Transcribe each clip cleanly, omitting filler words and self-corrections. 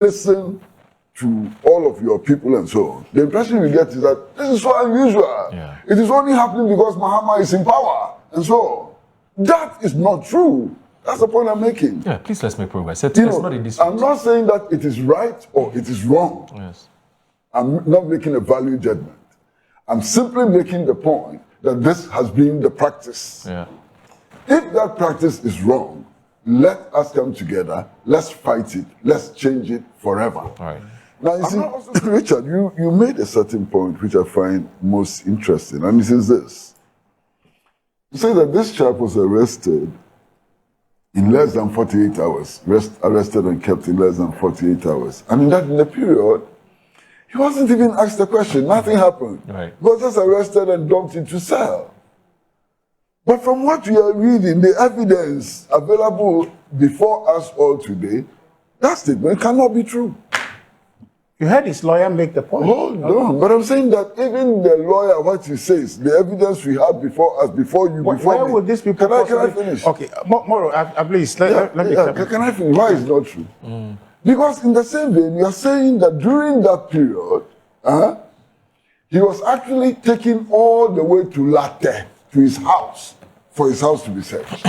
listen to all of your people and so on, the impression you get is that this is so unusual. Yeah. It is only happening because Mahama is in power and so on. That is not true. That's the point I'm making. Yeah, please let's make progress. I'm not saying that it is right or it is wrong. Yes. I'm not making a value judgment. I'm simply making the point that this has been the practice. Yeah. If that practice is wrong, let us come together, let's fight it, let's change it forever. All right. Now, you see, Richard, you made a certain point which I find most interesting, and this is this. You say that this chap was arrested in less than 48 hours, arrested and kept in less than 48 hours. And in the period, he wasn't even asked a question, nothing happened. Right. He was just arrested and dumped into cell. But from what we are reading, the evidence available before us all today, that statement cannot be true. You heard his lawyer make the point. Hold on, but I'm saying that even the lawyer, what he says, the evidence we have before us, before you, before where me. would this people Can I finish? Okay, Moro, please, let me Can I finish? Why is not true? Because in the same vein, you are saying that during that period, he was actually taken all the way to Latte, to his house, for his house to be searched.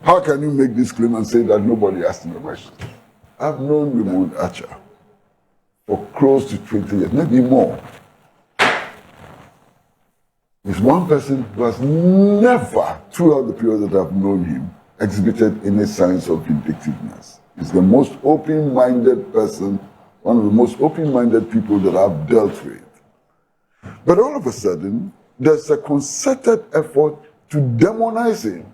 How can you make this claim and say that nobody asked him a question? I've known Raymond Archer for close to 20 years, maybe more. He's one person who has never, throughout the period that I've known him, exhibited any signs of vindictiveness. He's the most open-minded person, one of the most open-minded people that I've dealt with. But all of a sudden, there's a concerted effort to demonize him.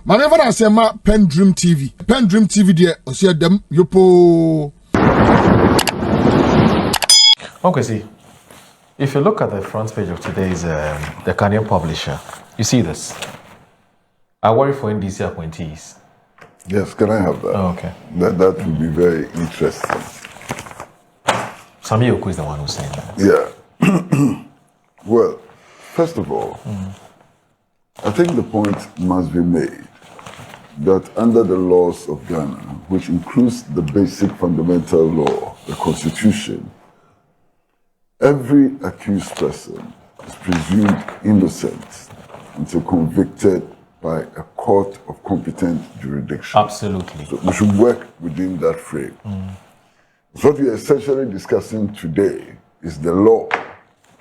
Whenever I say my PENDREAM TV there, I see them, yupo. Okay, see, if you look at the front page of today's the Ghanaian publisher, you see this. I worry for NDC appointees. Yes, can I have that? Oh, okay. That would be very interesting. Sami Yoko is the one who's saying that. Yeah. Well, first of all, I think the point must be made that under the laws of Ghana, which includes the basic fundamental law, the Constitution, every accused person is presumed innocent until convicted by a court of competent jurisdiction. Absolutely. So we should work within that frame. So what we are essentially discussing today is the law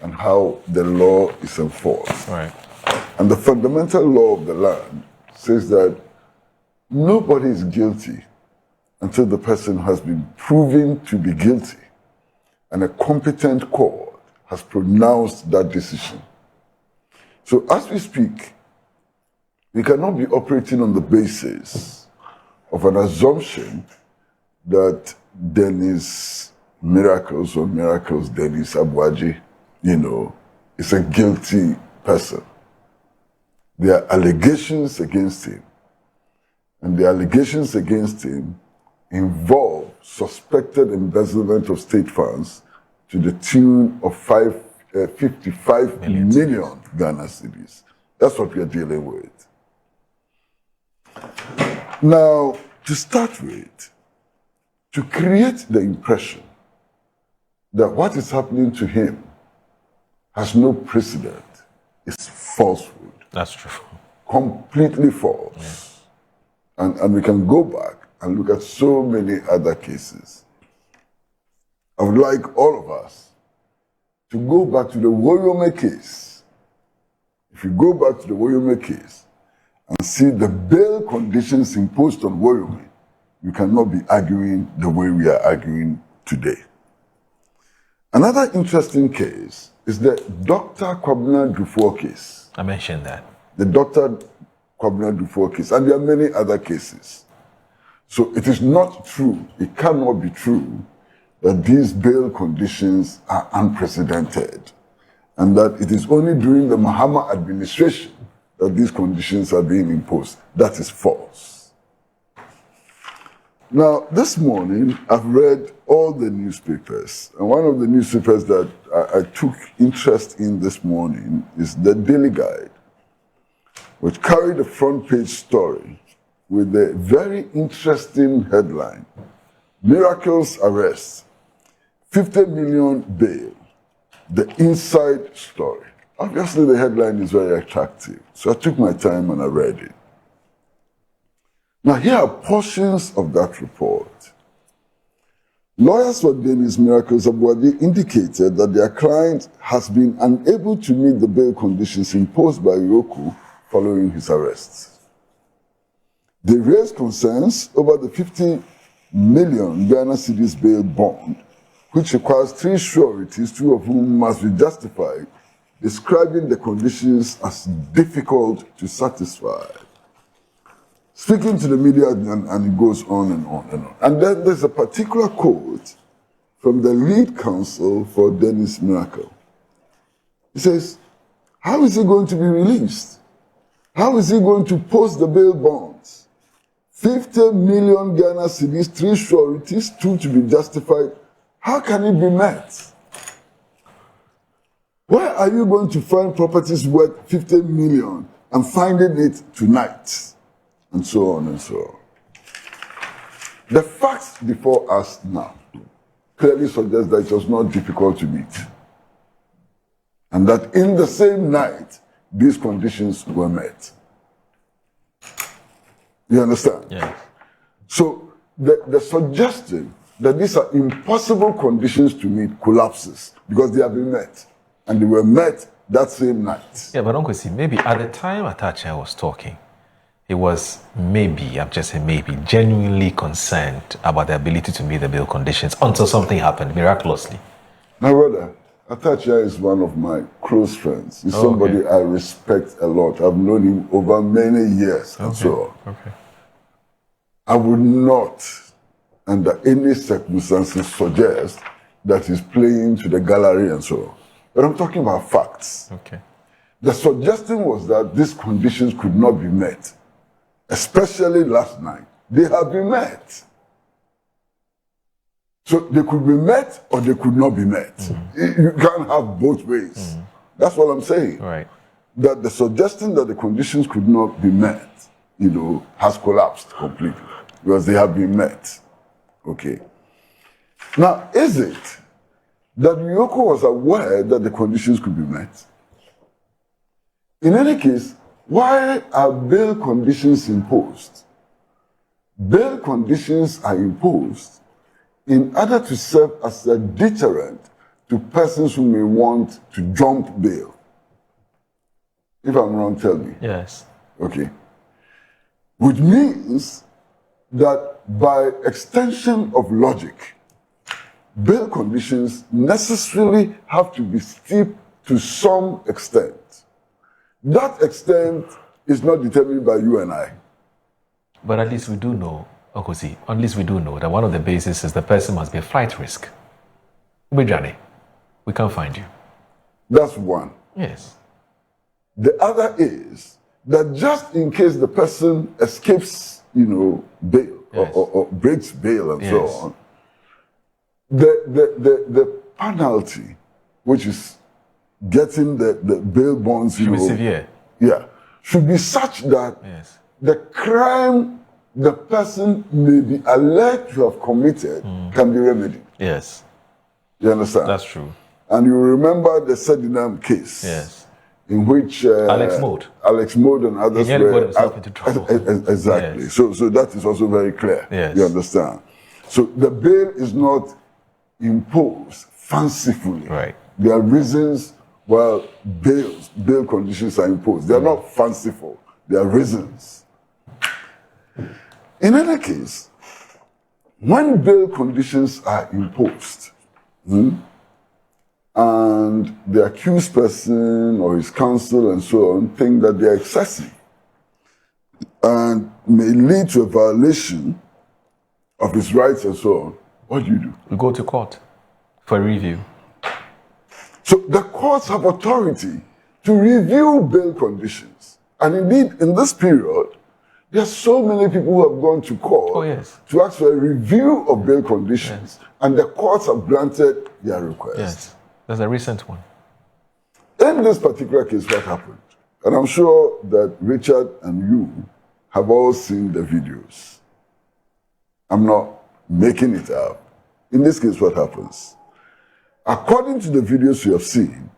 and how the law is enforced. Right. And the fundamental law of the land says that nobody is guilty until the person has been proven to be guilty and a competent court has pronounced that decision. So as we speak, we cannot be operating on the basis of an assumption that Dennis Miracles Dennis Abuaji, is a guilty person. There are allegations against him, and the allegations against him involve suspected embezzlement of state funds to the tune of 55 million Ghana cedis. That's what we are dealing with. Now, to start with, to create the impression that what is happening to him has no precedent is falsehood. That's true. Completely false. Yeah. And we can go back and look at so many other cases. I would like all of us to go back to the Woyome case. If you go back to the Woyome case and see the bail conditions imposed on Woyome, you cannot be arguing the way we are arguing today. Another interesting case is the Dr. Kwabena Dufour case. I mentioned that. The Dr. Kwabena Dufour case, and there are many other cases. So it is not true, it cannot be true, that these bail conditions are unprecedented, and that it is only during the Mahama administration that these conditions are being imposed. That is false. Now, this morning, I've read all the newspapers, and one of the newspapers that I took interest in this morning is the Daily Guide, which carried a front page story with a very interesting headline Miracle's arrest, 50 million bail, the inside story. Obviously, the headline is very attractive, so I took my time and I read it. Now, here are portions of that report. Lawyers for Dennis Miracles Abuadi indicated that their client has been unable to meet the bail conditions imposed by EOCO following his arrest. They raised concerns over the 50 million Ghana cedis bail bond, which requires 3 sureties, 2 of whom must be justified, describing the conditions as difficult to satisfy. Speaking to the media, and it goes on and on and on. And then there's a particular quote from the lead counsel for Dennis Miracle. He says, how is he going to be released? How is he going to post the bail bonds? 50 million Ghana cedis, 3 sureties, 2 to be justified. How can it be met? Where are you going to find properties worth 50 million and finding it tonight? And so on and so on. The facts before us now clearly suggest that it was not difficult to meet. And that in the same night, these conditions were met. You understand? Yes. So the suggestion that these are impossible conditions to meet collapses because they have been met. And they were met that same night. Yeah, but Uncle C, maybe at the time Atacha was talking, he was maybe, I'm just saying maybe, genuinely concerned about the ability to meet the bail conditions until something happened miraculously. My brother, Atacha is one of my close friends. He's somebody I respect a lot. I've known him over many years and so on. Okay. I would not, under any circumstances, suggest that he's playing to the gallery and so on. But I'm talking about facts. Okay. The suggestion was that these conditions could not be met, especially last night. They have been met. So they could be met or they could not be met. You can't have both ways. That's what I'm saying. Right. That the suggestion that the conditions could not be met, has collapsed completely because they have been met. Okay. Now, is it that EOCO was aware that the conditions could be met? In any case, why are bail conditions imposed? Bail conditions are imposed in order to serve as a deterrent to persons who may want to jump bail. If I'm wrong, tell me. Yes. Okay. Which means that by extension of logic, bail conditions necessarily have to be steep to some extent. That extent is not determined by you and I. But at least we do know, Okosi, at least we do know that one of the bases is the person must be a flight risk. Ubejane, we can't find you. That's one. Yes. The other is that just in case the person escapes, bail or breaks bail and so on, the penalty, which is getting the bail bonds, Should be severe. Yeah, should be such that the crime the person may be alleged to have committed can be remedied. Yes. You understand? That's true. And you remember the Sedinam case. Yes. In which Alex Mode and others he nearly got himself into trouble. Exactly. Yes. So that is also very clear. Yes. You understand? So the bail is not imposed fancifully. Right. There are reasons why bail conditions are imposed. They are not fanciful. There are reasons. In any case, when bail conditions are imposed, and the accused person or his counsel and so on think that they are excessive and may lead to a violation of his rights and so on, what do? We go to court for a review. So the courts have authority to review bail conditions. And indeed, in this period, there are so many people who have gone to court to ask for a review of bail conditions, and the courts have granted their request. Yes. There's a recent one. In this particular case, what happened? And I'm sure that Richard and you have all seen the videos. I'm not making it up. In this case, what happens? According to the videos you have seen,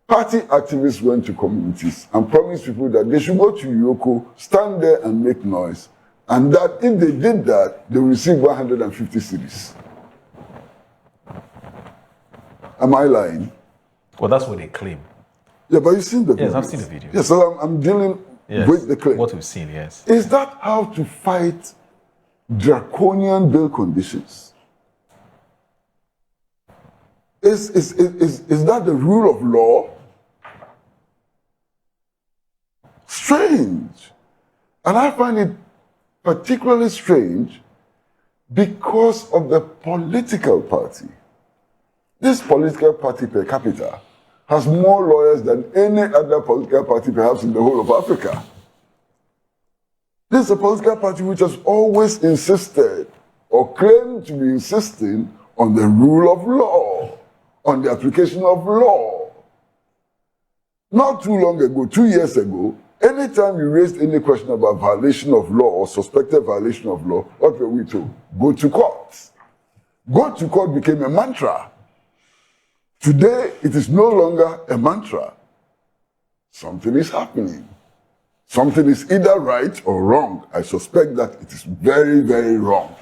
party activists went to communities and promised people that they should go to EOCO, stand there and make noise, and that if they did that, they will receive 150 cedis. Am I lying? Well, that's what they claim. Yeah, but you've seen the videos. Yes, I've seen the video. Yes, so I'm dealing with the claim. What we've seen, yes. Is that how to fight draconian bail conditions? Is that the rule of law? Strange. And I find it particularly strange because of the political party. This political party per capita has more lawyers than any other political party perhaps in the whole of Africa. This is a political party which has always insisted or claimed to be insisting on the rule of law, on the application of law. Not too long ago, 2 years ago, anytime you raised any question about violation of law or suspected violation of law, what were we told? Go to court. Go to court became a mantra. Today, it is no longer a mantra. Something is happening. Something is either right or wrong. I suspect that it is very, very wrong.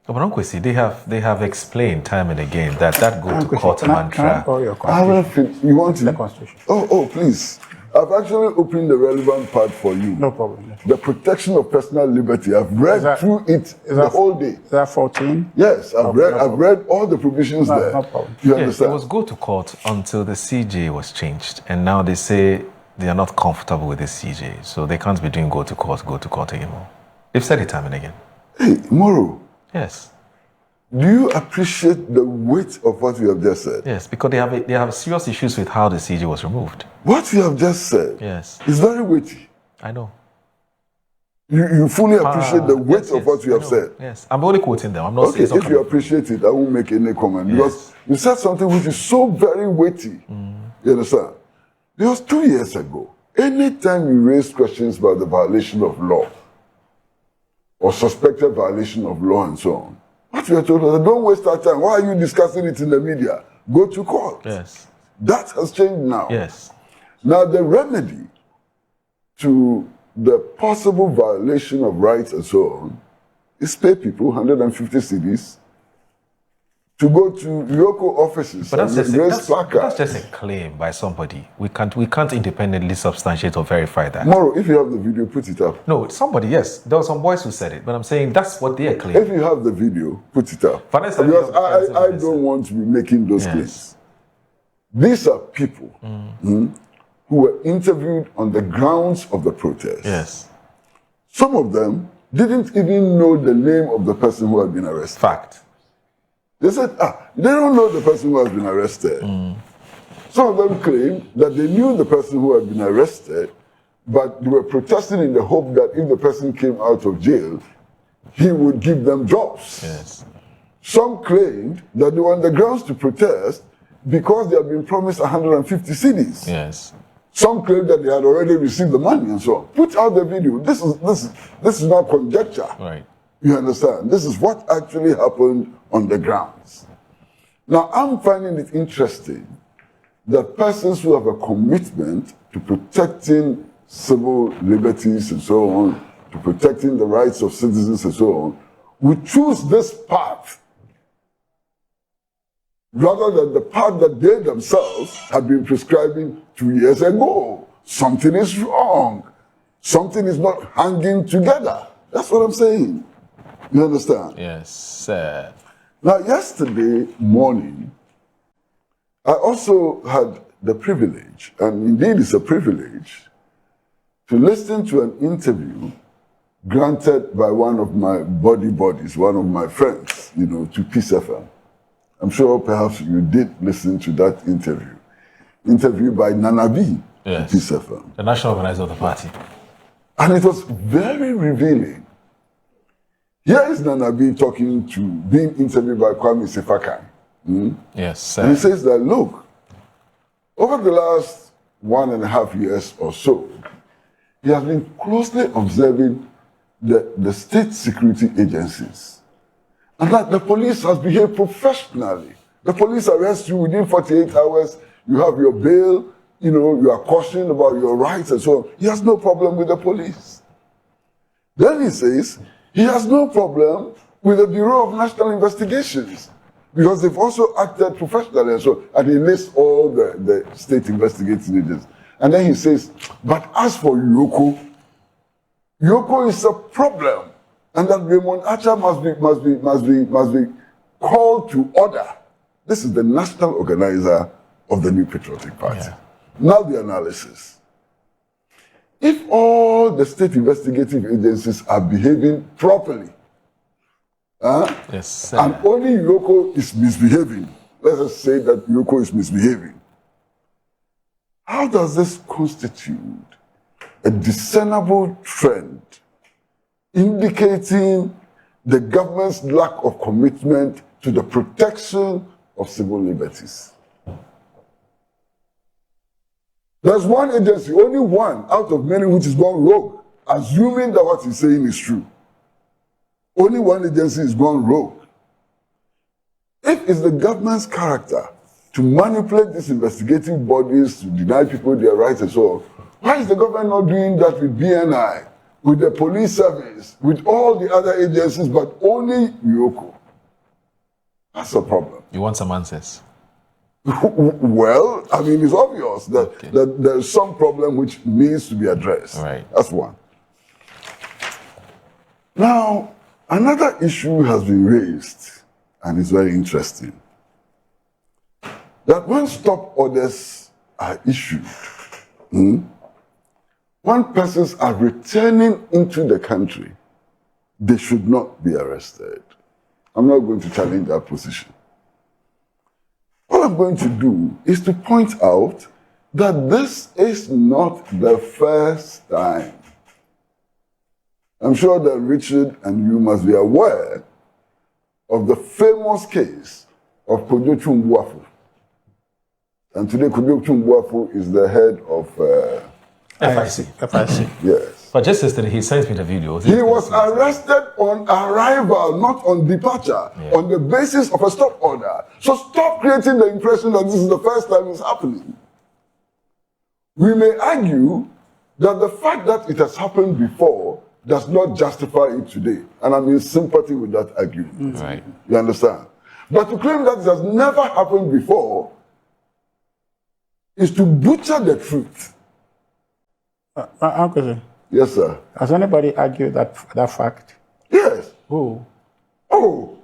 But Kwesi, they have explained time and again that go to court mantra. You want to? The Constitution. Oh, please. I've actually opened the relevant part for you. No problem. The protection of personal liberty. I've read through it the whole day. Is that 14? Yes, I've read all the provisions there. No problem. You Yes, understand? it was go to court until the CJ was changed, and now they say they are not comfortable with the CJ, so they can't be doing go to court anymore. They've said it time and again. Hey, Moro. Yes. Do you appreciate the weight of what you have just said? Yes, because they have serious issues with how the CJ was removed. What you have just said is very weighty. I know. You fully appreciate the weight of what you have said. Yes, I'm only quoting them. I'm not saying if you appreciate it, I won't make any comment because you said something which is so very weighty. You understand? Because 2 years ago, anytime you raised questions about the violation of law or suspected violation of law and so on, what we are told is, don't waste our time. Why are you discussing it in the media? Go to court. Yes. That has changed now. Yes. Now the remedy to the possible violation of rights and so on is pay people 150 cedis to go to EOCO offices But and raise placards. that's just a claim by somebody. We can't independently substantiate or verify that. Moro, if you have the video, put it up. No, somebody, yes. There were some boys who said it, but I'm saying that's what they are claiming. If you have the video, put it up. Vanessa, Because I don't want to be making those claims. These are people who were interviewed on the grounds of the protest. Yes. Some of them didn't even know the name of the person who had been arrested. Fact. They said, they don't know the person who has been arrested. Some of them claimed that they knew the person who had been arrested, but they were protesting in the hope that if the person came out of jail, he would give them jobs. Yes. Some claimed that they were on the grounds to protest because they had been promised 150 cedis. Yes. Some claimed that they had already received the money and so on. Put out the video. This is not conjecture. Right. You understand? This is what actually happened on the grounds. Now, I'm finding it interesting that persons who have a commitment to protecting civil liberties and so on, to protecting the rights of citizens and so on, would choose this path rather than the path that they themselves have been prescribing 2 years ago. Something is wrong. Something is not hanging together. That's what I'm saying. You understand? Yes, sir. Now, yesterday morning, I also had the privilege, and indeed it's a privilege, to listen to an interview granted by one of my buddies, one of my friends, to Peace FM. I'm sure perhaps you did listen to that interview by Nana B. Yes. To Peace FM. The national organizer of the party. And it was very revealing. Here is Nana B being interviewed by Kwame Sefakan. Yes, sir. And he says that, look, over the last 1.5 years or so, he has been closely observing the state security agencies And that the police has behaved professionally. The police arrest you within 48 hours, you have your bail, you are cautioned about your rights and so on. He has no problem with the police. Then he says he has no problem with the Bureau of National Investigations because they've also acted professionally and so, and he lists all the state investigating agents. And then he says, but as for EOCO, EOCO is a problem, and that Raymond Archer must be called to order. This is the national organizer of the New Patriotic Party. Yeah. Now the analysis. If all the state investigative agencies are behaving properly, yes, and only EOCO is misbehaving, let us say that EOCO is misbehaving, how does this constitute a discernible trend indicating the government's lack of commitment to the protection of civil liberties? There's one agency, only one out of many, which is gone rogue, assuming that what he's saying is true. Only one agency is gone rogue. If it's the government's character to manipulate these investigative bodies, to deny people their rights and so on, why is the government not doing that with BNI, with the police service, with all the other agencies, but only EOCO? That's a problem. You want some answers? Well, I mean, it's obvious that there's some problem which needs to be addressed. Right. That's one. Now, another issue has been raised, and it's very interesting, that when stop orders are issued, when persons are returning into the country, they should not be arrested. I'm not going to challenge that position. What I'm going to do is to point out that this is not the first time. I'm sure that Richard and you must be aware of the famous case of Kojo Chumbuafu. And today Kojo Chumbuafu is the head of FIC. Yes. But just yesterday, he sent me the video. He was arrested on arrival, not on departure, on the basis of a stop order. So stop creating the impression that this is the first time it's happening. We may argue that the fact that it has happened before does not justify it today. And I'm in sympathy with that argument. Right. You understand? But to claim that it has never happened before is to butcher the truth. Uncle, Yes, sir. has anybody argued that fact? Yes. Who? Oh.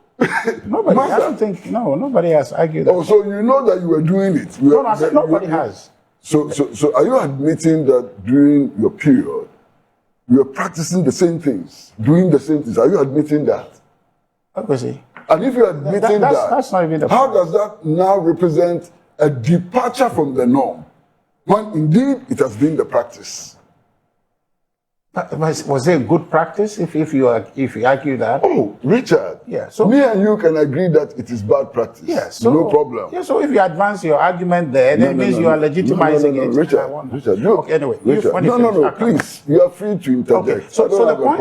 Nobody. Master. I don't think. No, nobody has argued that. Oh, so you know that you were doing it. No, I said nobody has. So are you admitting that during your period, you were practicing the same things, doing the same things? Are you admitting that? Obviously. And if you're admitting that's not even the how point. does that now represent a departure from the norm, when indeed it has been the practice? Was it a good practice if you argue that? Oh, Richard. Yeah, so- me and you can agree that it is bad practice. Yeah, so no problem. Yeah, so if you advance your argument there, then it means you are legitimizing it. Richard, look. Okay, anyway, Richard, no, please. You are free to interject. Okay, so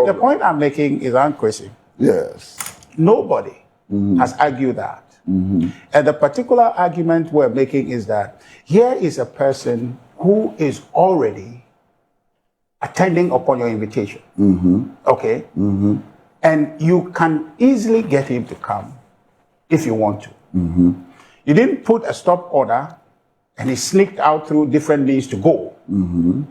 the point I'm making is Kwesi. Yes. Nobody has argued that. And the particular argument we're making is that here is a person who is already attending upon your invitation. Okay? And you can easily get him to come if you want to. You didn't put a stop order and he sneaked out through different means to go.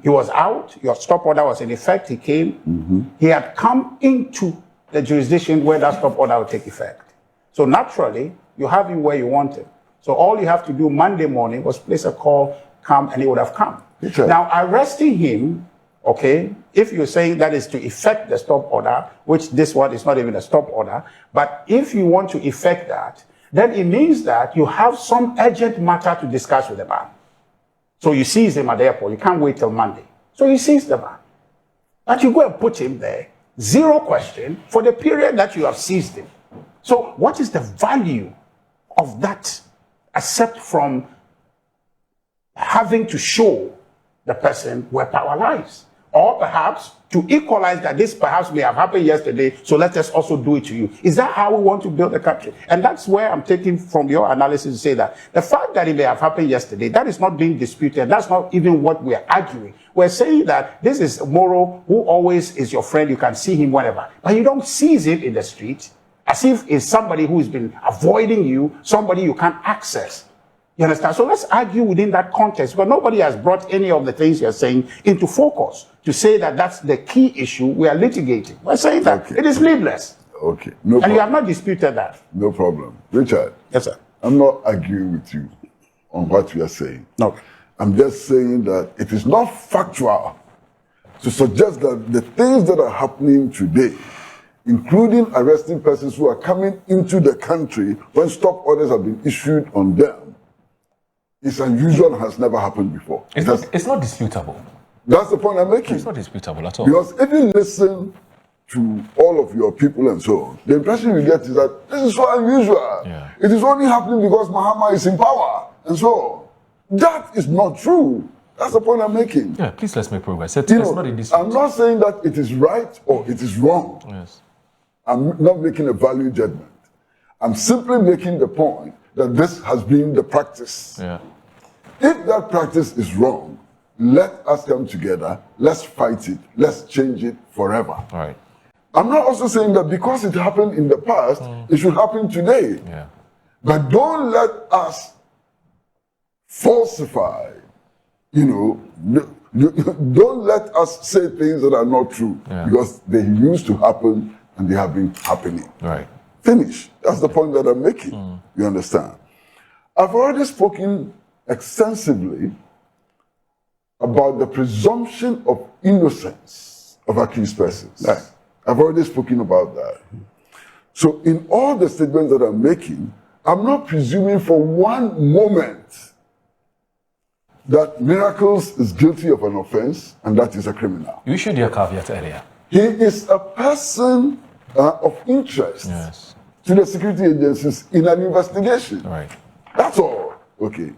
He was out, your stop order was in effect, he came. He had come into the jurisdiction where that stop order would take effect. So naturally, you have him where you want him. So all you have to do Monday morning was place a call, come, and he would have come. Richard. Now, arresting him, okay, if you're saying that is to effect the stop order, which this one is not even a stop order, but if you want to effect that, then it means that you have some urgent matter to discuss with the man. So you seize him at the airport. You can't wait till Monday. So you seize the man. But you go and put him there, zero question, for the period that you have seized him. So what is the value of that, except from having to show the person where power lies? or perhaps to equalize that this perhaps may have happened yesterday, so let us also do it to you. Is that how we want to build a country? And that's where I'm taking from your analysis to say that the fact that it may have happened yesterday, that is not being disputed. That's not even what we're arguing. We're saying that this is Moro, who always is your friend. You can see him whenever, but you don't seize him in the street as if it's somebody who has been avoiding you, somebody you can't access. You understand? So let's argue within that context, because nobody has brought any of the things you're saying into focus to say that that's the key issue we are litigating. We're saying that it is needless. Okay, no problem. And you have not disputed that. No problem. Richard. Yes, sir. I'm not arguing with you on what you are saying. No. I'm just saying that it is not factual to suggest that the things that are happening today, including arresting persons who are coming into the country when stop orders have been issued on them, is unusual and has never happened before. It's not disputable. That's the point I'm making. It's not disputable at all. Because if you listen to all of your people and so on, the impression you get is that this is so unusual. Yeah. It is only happening because Mahama is in power and so on. That is not true. That's the point I'm making. Yeah, please let's make progress. It's not a dispute. I'm not saying that it is right or it is wrong. Yes. I'm not making a value judgment. I'm simply making the point that this has been the practice. Yeah. If that practice is wrong, let us come together, let's fight it, let's change it forever. All right. I'm not also saying that because it happened in the past, it should happen today. Yeah. But don't let us falsify, don't let us say things that are not true, because they used to happen and they have been happening. Right. Finish. That's the point that I'm making. You understand? I've already spoken extensively about the presumption of innocence of accused persons. Right. I've already spoken about that. So in all the statements that I'm making, I'm not presuming for one moment that Miracles is guilty of an offense and that is a criminal. You issued your caveat earlier. He is a person of interest to the security agencies in an investigation. Right. That's all. Okay.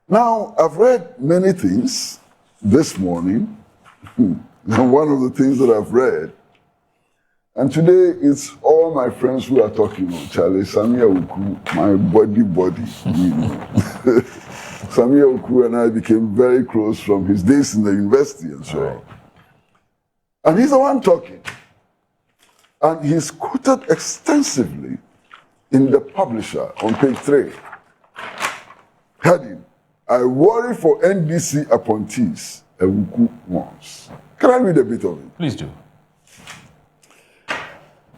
Now, I've read many things this morning. And one of the things that I've read, and today it's all my friends who are talking about Charlie Samia Uku, my body. Samia Uku and I became very close from his days in the university and so on. And he's the one talking. And he's quoted extensively in the Publisher on page 3. Heading, I worry for NDC appointees, Ewuku wants. Can I read a bit of it? Please do.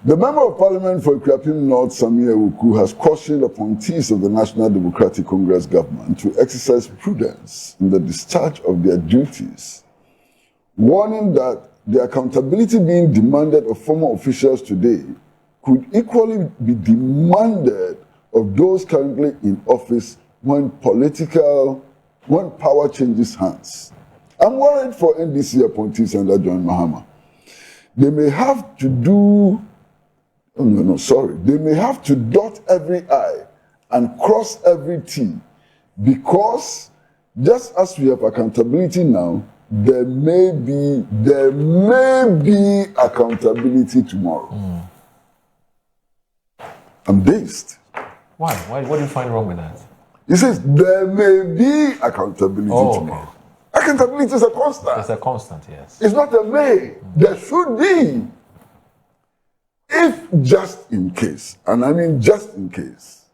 The Member of Parliament for Ikrapim North, Samia Ewuku, has cautioned appointees of the National Democratic Congress government to exercise prudence in the discharge of their duties, warning that the accountability being demanded of former officials today could equally be demanded of those currently in office when power changes hands. I'm worried for NDC appointees under John Mahama. They may have to they may have to dot every I and cross every T, because just as we have accountability now, there may be accountability tomorrow. I'm dazed. Why? What do you find wrong with that? He says there may be accountability tomorrow. Accountability is a constant. It's a constant, yes. It's not a may. There should be. If just in case, and I mean just in case,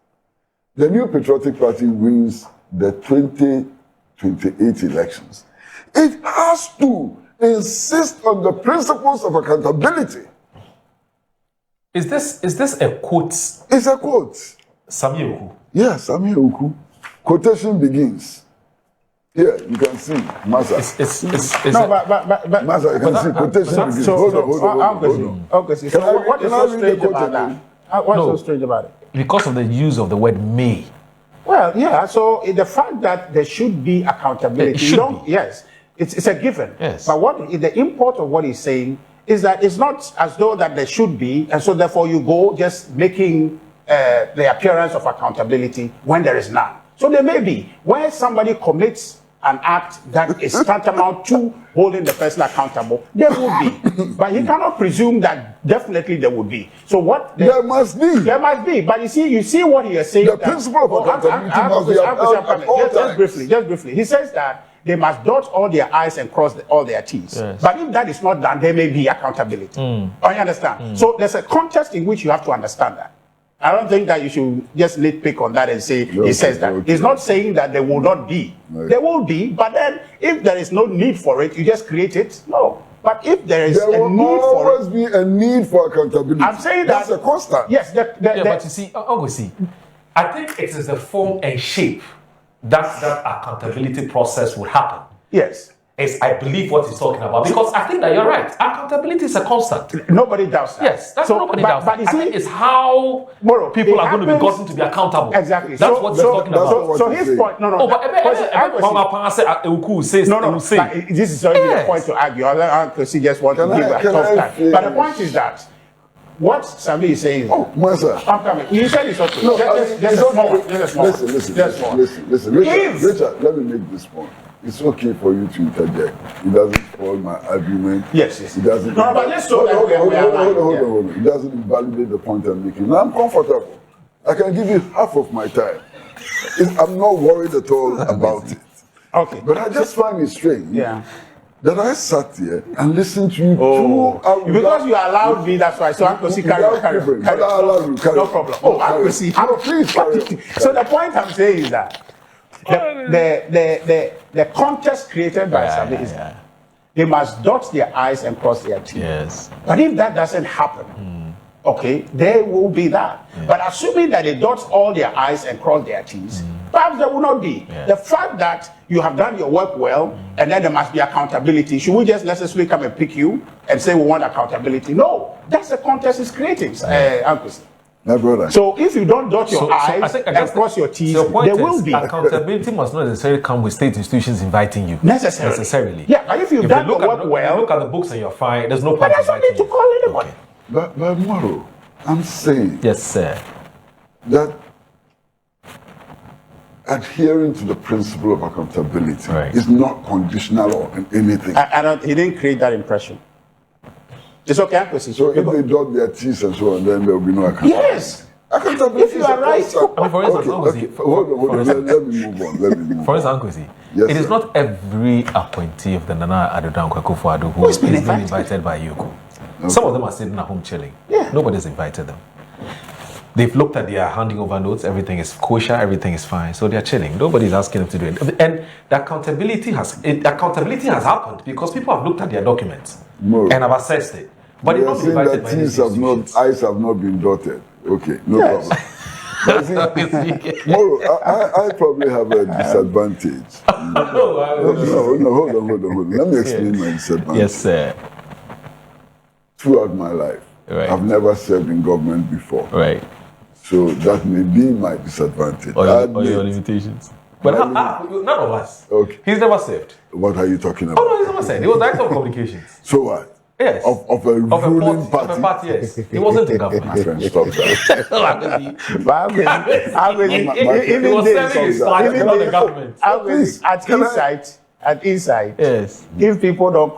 the New Patriotic Party wins the 2028 elections, it has to insist on the principles of accountability. Is this a quote? It's a quote. Samia Uku. Yes, Samia Uku. Quotation begins. Here, you can see, Masa. Masa, you can see quotation begins. Hold on. Okay, so what is so strange about that? What's so strange about it? Because of the use of the word may. Well, yeah, so the fact that there should be accountability, yes, it's a given. Yes. But the import of what he's saying is that it's not as though that there should be, and so therefore you go just making the appearance of accountability when there is none. So there may be, where somebody commits an act that is tantamount to holding the person accountable, there will be. But he cannot presume that definitely there would be. So what? There must be. There must be. But you see what he is saying. The principle of accountability must be upheld at all times. Just briefly. He says that they must dot all their I's and cross all their T's. Yes. But if that is not done, there may be accountability. You understand? So there's a context in which you have to understand that. I don't think that you should just nitpick on that and say, he says that. He's not saying that there will not be. There will be, but then if there is no need for it, you just create it. No. But if there is a need for it. There will always be a need for accountability. I'm saying that. That's a constant. Yes. But you see, obviously, I think it is the form and shape that accountability process would happen. Yes. Is I believe what he's talking about, because I think that you're right. Accountability is a constant. Nobody doubts that. Yes, that's nobody doubts. But you see, I think it's how people are going to be gotten to be accountable. Exactly. That's what he's talking about. So his point, no. Oh, but this is only the point to argue. Uncle C just want to give a tough time. But the point is that what Sami is saying. Oh, Master. I'm coming. You said it's okay. No, listen. Richard, let me make this point. It's okay for you to interject. It doesn't spoil my argument. Yes. It doesn't. No, but let's show that hold on. It doesn't invalidate the point I'm making. Now, I'm comfortable. I can give you half of my time. I'm not worried at all about it. Okay. But I just find it strange. Yeah. That I sat here and listened to you because you allowed me, that's why. So Uncle C carry on. No problem. Oh, Uncle C. Please carry on. So the point I'm saying is that the context created by Sami is that they must dot their I's and cross their T's. Yes. But if that doesn't happen, okay, there will be that. But assuming that they dot all their I's and cross their T's, perhaps there will not be. The fact that you have done your work well and then there must be accountability, should we just necessarily come and pick you and say we want accountability? No, that's the context it's creating, Uncle C. My brother. So if you don't dot your I's and cross your T's, there will be. Accountability must not necessarily come with state institutions inviting you. Necessarily. Yeah, but if you've done your work well. Look at the books and you're fine, there's no point in inviting you. To call anybody. Okay. But Moro, I'm saying. Yes, sir. That adhering to the principle of accountability is not conditional on anything. He didn't create that impression. It's okay, Uncle C. So if they dot their T's and so on, then there will be no accountability. Yes. Accountability. If you are right. For instance, hold on. Let me move on. For instance, Uncle C, it is not every appointee of the Nana Addo Dankwa who is being invited by EOCO. Okay. Some of them are sitting at home chilling. Yeah. Nobody's invited them. They've looked at their handing over notes, everything is kosher, everything is fine, so they're chilling. Nobody's asking them to do it. And the accountability has happened because people have looked at their documents and have assessed it. But they've not been invited by these institutions. I's have not been dotted. Okay, no problem. Moro, I probably have a disadvantage. No, hold on. Let me explain my disadvantage. Yes, sir. Throughout my life, I've never served in government before. Right. So that may be my disadvantage. Or your limitations. But none of us. Okay. He's never served. What are you talking about? Oh, no, he's never served. He was director of communications. So what? Yes. Of a ruling party? Of a party, yes. He wasn't in government. My friend, stop that. He was serving his party, not the government. At Insight, yes. If people don't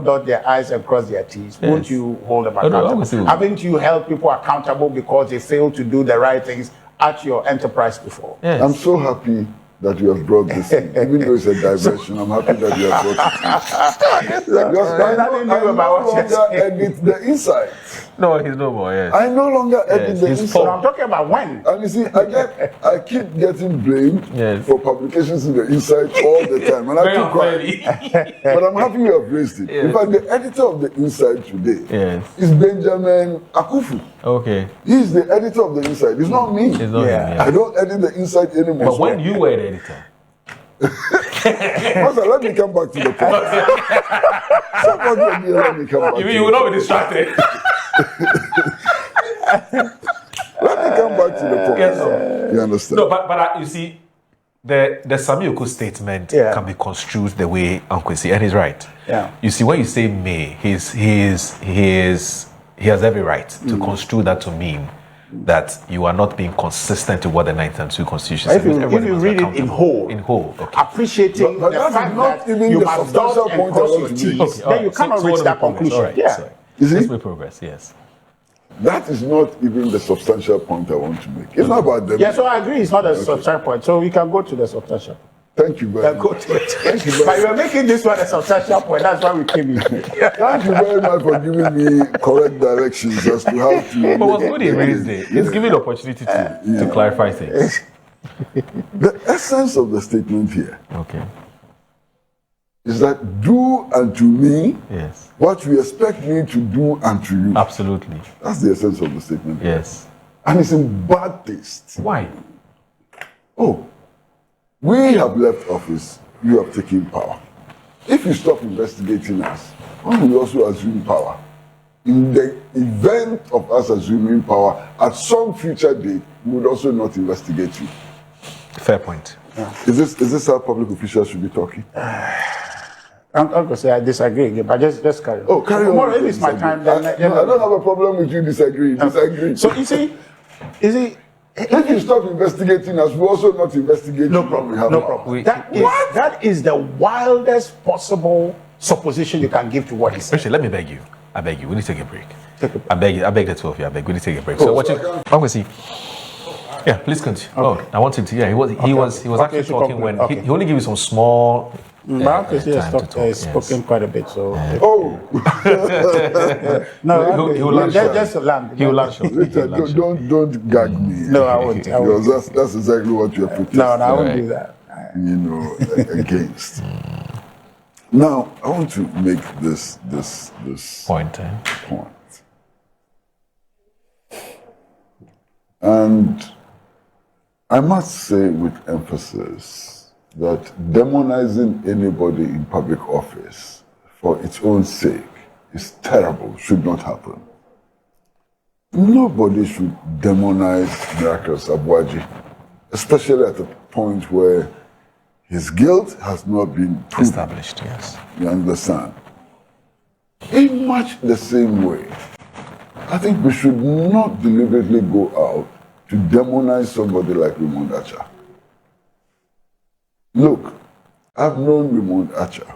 dot their I's and cross their T's, won't you hold them accountable? Haven't you held people accountable because they failed to do the right things at your enterprise before? Yes. I'm so happy that you have brought this in. Even though it's a diversion, I'm happy that you have brought it in. Because I no longer edit the Insight. No, he's no more, yes. I no longer edit the Insight. I'm talking about when. And you see, I keep getting blamed for publications in the Insight all the time. And I keep quiet. But I'm happy you have raised it. Yes. In fact, the editor of the Insight today is Benjamin Akufu. Okay. He's the editor of the Insight. It's not me. It's not him, yeah. I don't edit the Insight anymore. But when you were the editor. Master, let me come back to the point. Let me come back. You will not be distracted. Let me come back to the point. Yes, you understand? No, but you see, the Sami EOCO statement can be construed the way Uncle C, and he's right. Yeah. You see, when you say may, he has every right to construe that to mean that you are not being consistent to what the 1992 Constitution says. If you Everybody must be read it in accountable. whole, okay. appreciating But the that is fact not that even you the must substantial dot and point I cross want your to T's, make. Okay, then you so cannot reach what that do we progress? conclusion. All right, Yeah. sorry. You see? Let's make progress, yes. That is not even the substantial point I want to make. It's not about them. Yeah, so I agree it's not a substantial point. So we can go to the substantial point. Thank you very Go much. to it. Thank you very But you are making this one a substantial point. That's why we came in. Thank you very much for giving me correct directions as to how to. But what's good in Wednesday is giving the opportunity to clarify things. The essence of the statement here Okay. is that do unto me Yes. what you expect me to do unto you. Absolutely. That's the essence of the statement. Yes. And it's in bad taste. Why? Oh, we have left office, you have taken power. If you stop investigating us, one will also assume power. In the event of us assuming power, at some future date, we would also not investigate you. Fair point. Is this how public officials should be talking? I'm going to say I disagree again, but just carry on. Oh, carry on. Tomorrow, if it's my time, then I don't have a problem with you disagreeing. Disagree. So you see, if you stop investigating us, we also not investigate no you. problem, no problem. We- That is the wildest possible supposition you can give to what he said. Richard, let me beg you. I beg you. We need to take a break. Take a break. I beg you. I beg the two of you. I beg. We need to take a break. Oh, So what so you? Kwesi. Yeah, please continue. Okay. Oh, I wanted to. Yeah, he was Okay, actually so talking when conclude. Okay. he only gave you some small. Mark has time to talk, yes. spoken quite a bit, so Oh, no, He will land short. just land. He will land short. Richard, don't gag me. No, I won't. Because that's exactly what you're protesting. No, I won't Right. do that. You know, against. Now, I want to make this Point. point. And I must say with emphasis that demonizing anybody in public office for its own sake is terrible, should not happen. Nobody should demonize Miraculous Abuaji, especially at the point where his guilt has not been proven. Established. Yes. You understand? In much the same way, I think we should not deliberately go out to demonize somebody like Raymond Archer. Look, I've known Raymond Archer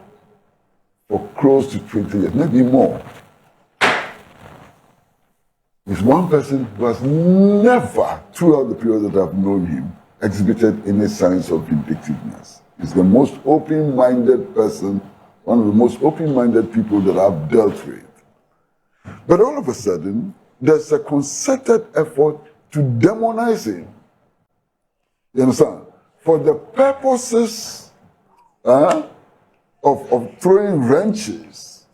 for close to 20 years, maybe more. He's one person who has never, throughout the period that I've known him, exhibited any signs of vindictiveness. He's the most open-minded person, one of the most open-minded people that I've dealt with. But all of a sudden, there's a concerted effort to demonize him. You understand? For the purposes of throwing wrenches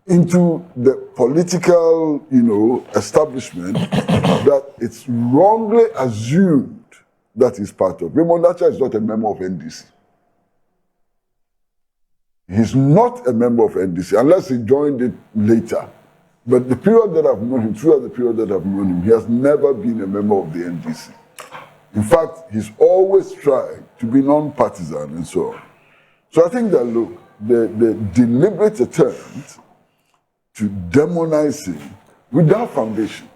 into the political, establishment that it's wrongly assumed that he's part of. Raymond Archer is not a member of NDC. He's not a member of NDC unless he joined it later. But the period that I've known him, throughout the period that I've known him, he has never been a member of the NDC. In fact, he's always tried to be non-partisan and so on. So I think that, look, the deliberate attempt to demonize him without foundation.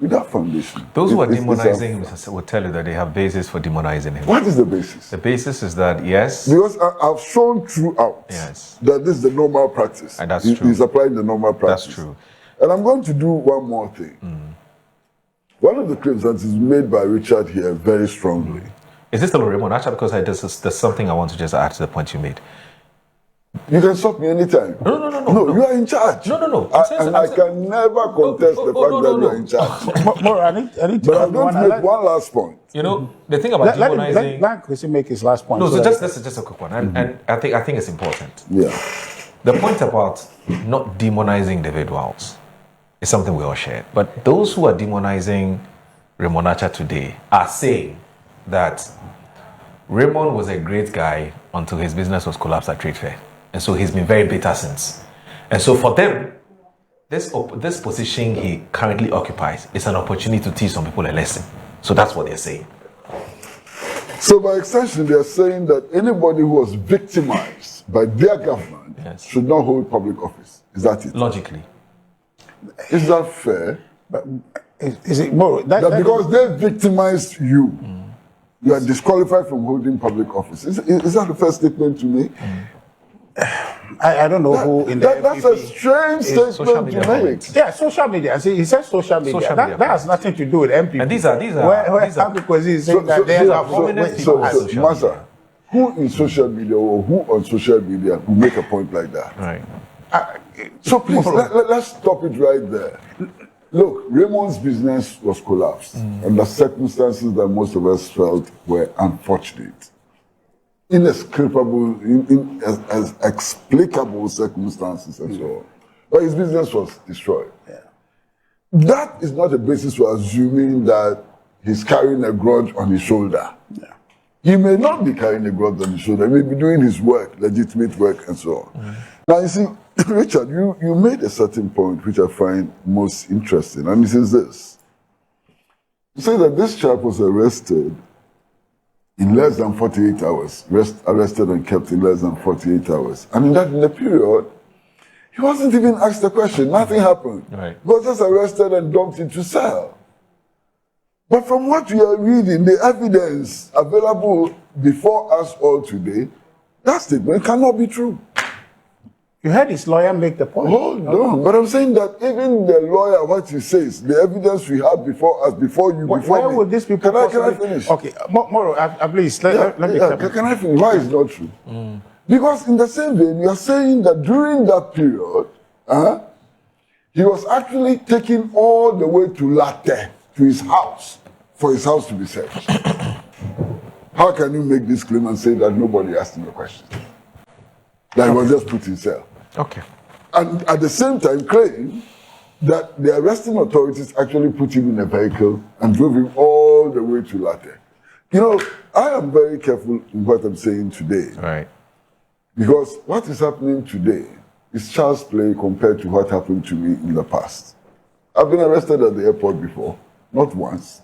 Those who are It's demonizing him will tell you that they have basis for demonizing him. What is the basis? The basis is that, yes, Because I've shown throughout Yes. that this is the normal practice. And that's He- true. He's applying the normal practice. That's true. And I'm going to do one more thing. One of the claims that is made by Richard here very strongly. is this still Raymond Archer? Because there's something I want to just add to the point you made. You can stop me anytime. No. You are in charge. No. I can never contest the fact that you are in charge. More, I need to But I'm going to make one last point. The thing about demonizing. let Kwesi make his last point. No, so that- this is just a quick one, and I think it's important. Yeah. The point about not demonizing individuals is something we all share. But those who are demonizing Raymond Archer today are saying that Raymond was a great guy until his business was collapsed at Trade Fair. And so he's been very bitter since. And so for them, this position he currently occupies is an opportunity to teach some people a lesson. So that's what they're saying. So by extension, they are saying that anybody who was victimized by their government Yes. should not hold public office. Is that it? Logically. Is that fair? Is it more that because they victimized you, you are disqualified from holding public office? Is that the first statement to make? I don't know who in the that's NPP a strange statement to make. Yeah, social media. See, he said social media. That has nothing to do with NPP. And these are where Kwesi is saying that they are prominent people. Masa, who in social media or who on social media will make a point like that? Right. So please, let's stop it right there. Look, Raymond's business was collapsed under circumstances that most of us felt were unfortunate, inexplicable, as explicable circumstances and so on. But his business was destroyed. Yeah. That is not a basis for assuming that he's carrying a grudge on his shoulder. Yeah. He may not be carrying a grudge on his shoulder. He may be doing his work, legitimate work, and so on. Now, you see, Richard, you made a certain point which I find most interesting, and this is this. You say that this chap was arrested in less than 48 hours, arrested and kept in less than 48 hours. And in the period, he wasn't even asked a question. Nothing happened. Right. He was just arrested and dumped into cell. But from what we are reading, the evidence available before us all today, that statement cannot be true. You heard his lawyer make the point. Hold on, but I'm saying that even the lawyer, what he says, the evidence we have before us, before you, before where me. would these people? Can I finish? Okay, Moro, please let me. Can I finish? Why is it not true? Because in the same vein, you are saying that during that period, he was actually taken all the way to Latte, to his house, for his house to be searched. How can you make this claim and say that nobody asked him a question? That he was just put in cell. Okay. And at the same time claim that the arresting authorities actually put him in a vehicle and drove him all the way to Latte. You know, I am very careful in what I'm saying today. Right. Because what is happening today is child's play compared to what happened to me in the past. I've been arrested at the airport before, not once.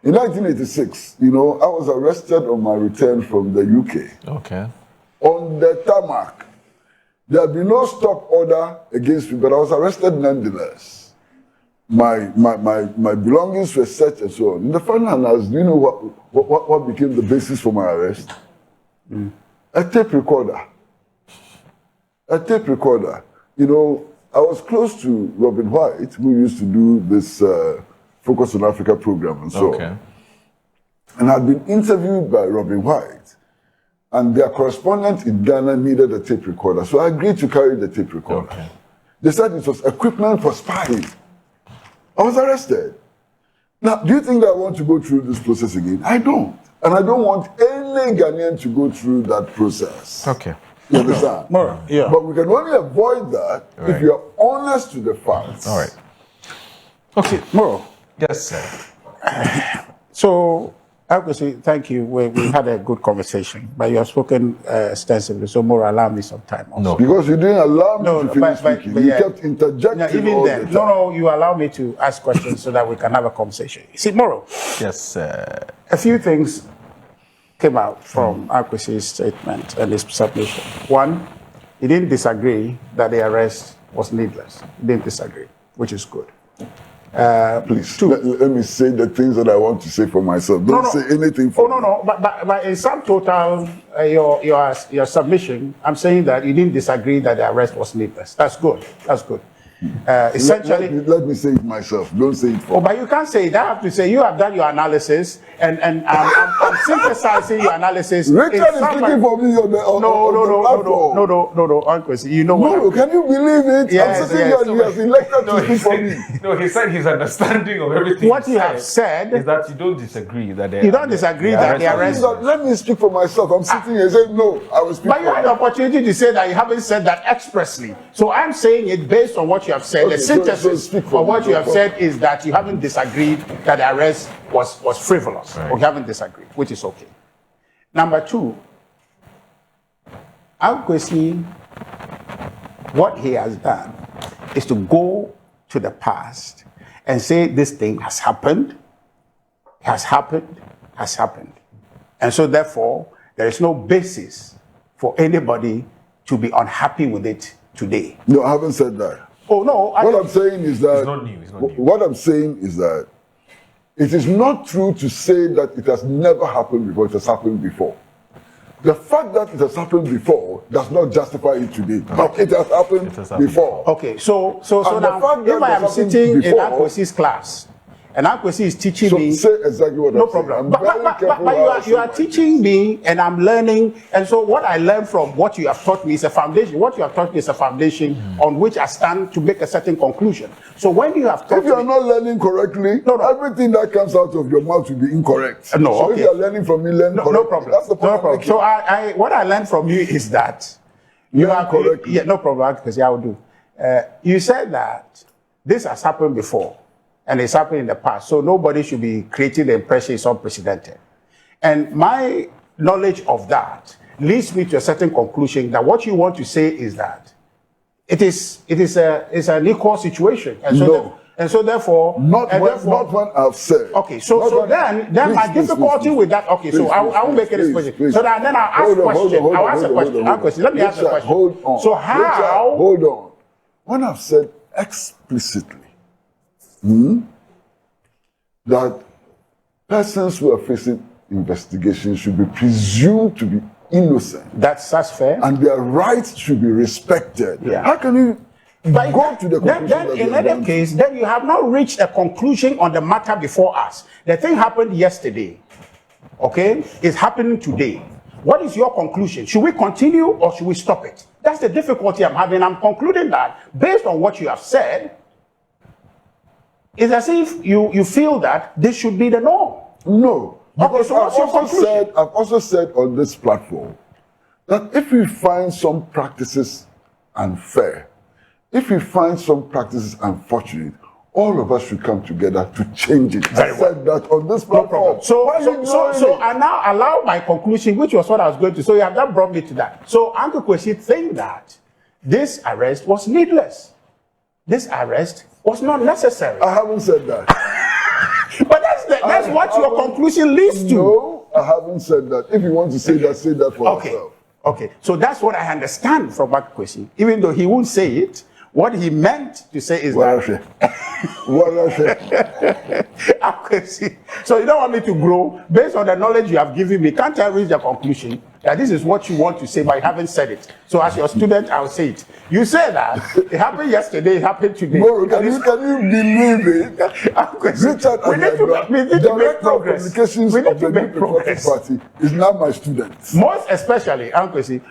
In 1986, I was arrested on my return from the UK. Okay. On the tarmac. There had been no stop order against me, but I was arrested nonetheless. My belongings were searched and so on. In the final analysis, do you know what became the basis for my arrest? A tape recorder. A tape recorder. I was close to Robin White, who used to do this Focus on Africa program and so on. And I'd been interviewed by Robin White. And their correspondent in Ghana needed a tape recorder. So I agreed to carry the tape recorder. Okay. They said it was equipment for spying. I was arrested. Now, do you think that I want to go through this process again? I don't. And I don't want any Ghanaian to go through that process. Okay. You understand? More, yeah. But we can only avoid that if you are honest to the facts. All right. Okay, Moro. Yes, sir. So, I would say thank you. We had a good conversation, but you have spoken extensively. So, Moro, allow me some time. Also. No. Because you didn't allow me to finish speaking. But you yeah. kept interjecting Even all then, the time. no, you allow me to ask questions so that we can have a conversation. See, Moro, Yes, sir. a few things came out from Kwesi's statement and his submission. One, he didn't disagree that the arrest was needless. He didn't disagree, which is good. Please, let me say the things that I want to say for myself. Don't say anything for me. But in sum total, your submission, I'm saying that you didn't disagree that the arrest was needless. That's good. That's good. Essentially, let me say it myself. Don't say it for me. but you can't say it. I have to say you have done your analysis, and I'm synthesizing your analysis. Richard is speaking for me on the No, Uncle, you know what? No, can you believe it? Yes, I'm sitting here and he has elected to speak for me. No, he said his understanding of everything. What you have said is that you don't disagree that you don't disagree that the arrest. Let me speak for myself. I'm sitting here saying no. I will speak. But you had the opportunity to say that you haven't said that expressly. So I'm saying it based on what you have said. Okay, the synthesis so of what you have said is that you haven't disagreed that the arrest was frivolous. Right. Or you haven't disagreed, which is okay. Number two, Kwesi, what he has done is to go to the past and say this thing has happened. And so therefore, there is no basis for anybody to be unhappy with it today. No, I haven't said that. Oh, no. What I'm saying is that... It's not new, it's not new. What I'm saying is that it is not true to say that it has never happened before, it has happened before. The fact that it has happened before does not justify it today, but it has happened before. Okay, so now, if I am sitting in Kwesi's class, and Kwesi is teaching me... Say exactly what no I'm problem. saying. But you are teaching me, and I'm learning, and so what I learn from what you have taught me is a foundation. What you have taught me is a foundation on which I stand to make a certain conclusion. So when you have taught If you are not learning correctly, everything that comes out of your mouth will be incorrect. No, so okay. if you are learning from me, learn correctly. No problem. That's the point. No problem. So what I learned from you is that you learn correctly. Yeah, no problem, because I will do. You said that this has happened before, and it's happened in the past, so nobody should be creating the impression it's unprecedented. And my knowledge of that leads me to a certain conclusion that what you want to say is that it's an equal situation, and so therefore not when I've said. Okay, so then my difficulty with that. Okay, so I will make it explain. So then I'll ask a question. I'll ask a question. Let me ask a question. Hold on. So how? Hold on. When I've said explicitly that persons who are facing investigation should be presumed to be innocent. That's fair. And their rights should be respected. Yeah. How can you go to the conclusion? Then in any case, then you have not reached a conclusion on the matter before us. The thing happened yesterday. Okay? It's happening today. What is your conclusion? Should we continue or should we stop it? That's the difficulty I'm having. I'm concluding that based on what you have said, it's as if you feel that this should be the norm. No. Because okay, I've also said on this platform that if we find some practices unfair, if we find some practices unfortunate, all of us should come together to change it. I said that on this platform. So I now allow my conclusion, which was what I was going to. So you have that brought me to that. So Uncle Kwesi think that this arrest was needless. This arrest was not necessary. I haven't said that. But that's what your conclusion leads to. No, I haven't said that. If you want to say that for yourself. Okay, so that's what I understand from Uncle Kwesi. Even though he won't say it, what he meant to say is so you don't want me to grow based on the knowledge you have given me. Can't I reach the conclusion that this is what you want to say, but you haven't said it? So as your student, I'll say it. You say that it happened yesterday, it happened today. Moro, can you believe it? Richard we need to make progress. Communications of the Democratic Party is now my student. Most especially, Uncle Kwesi,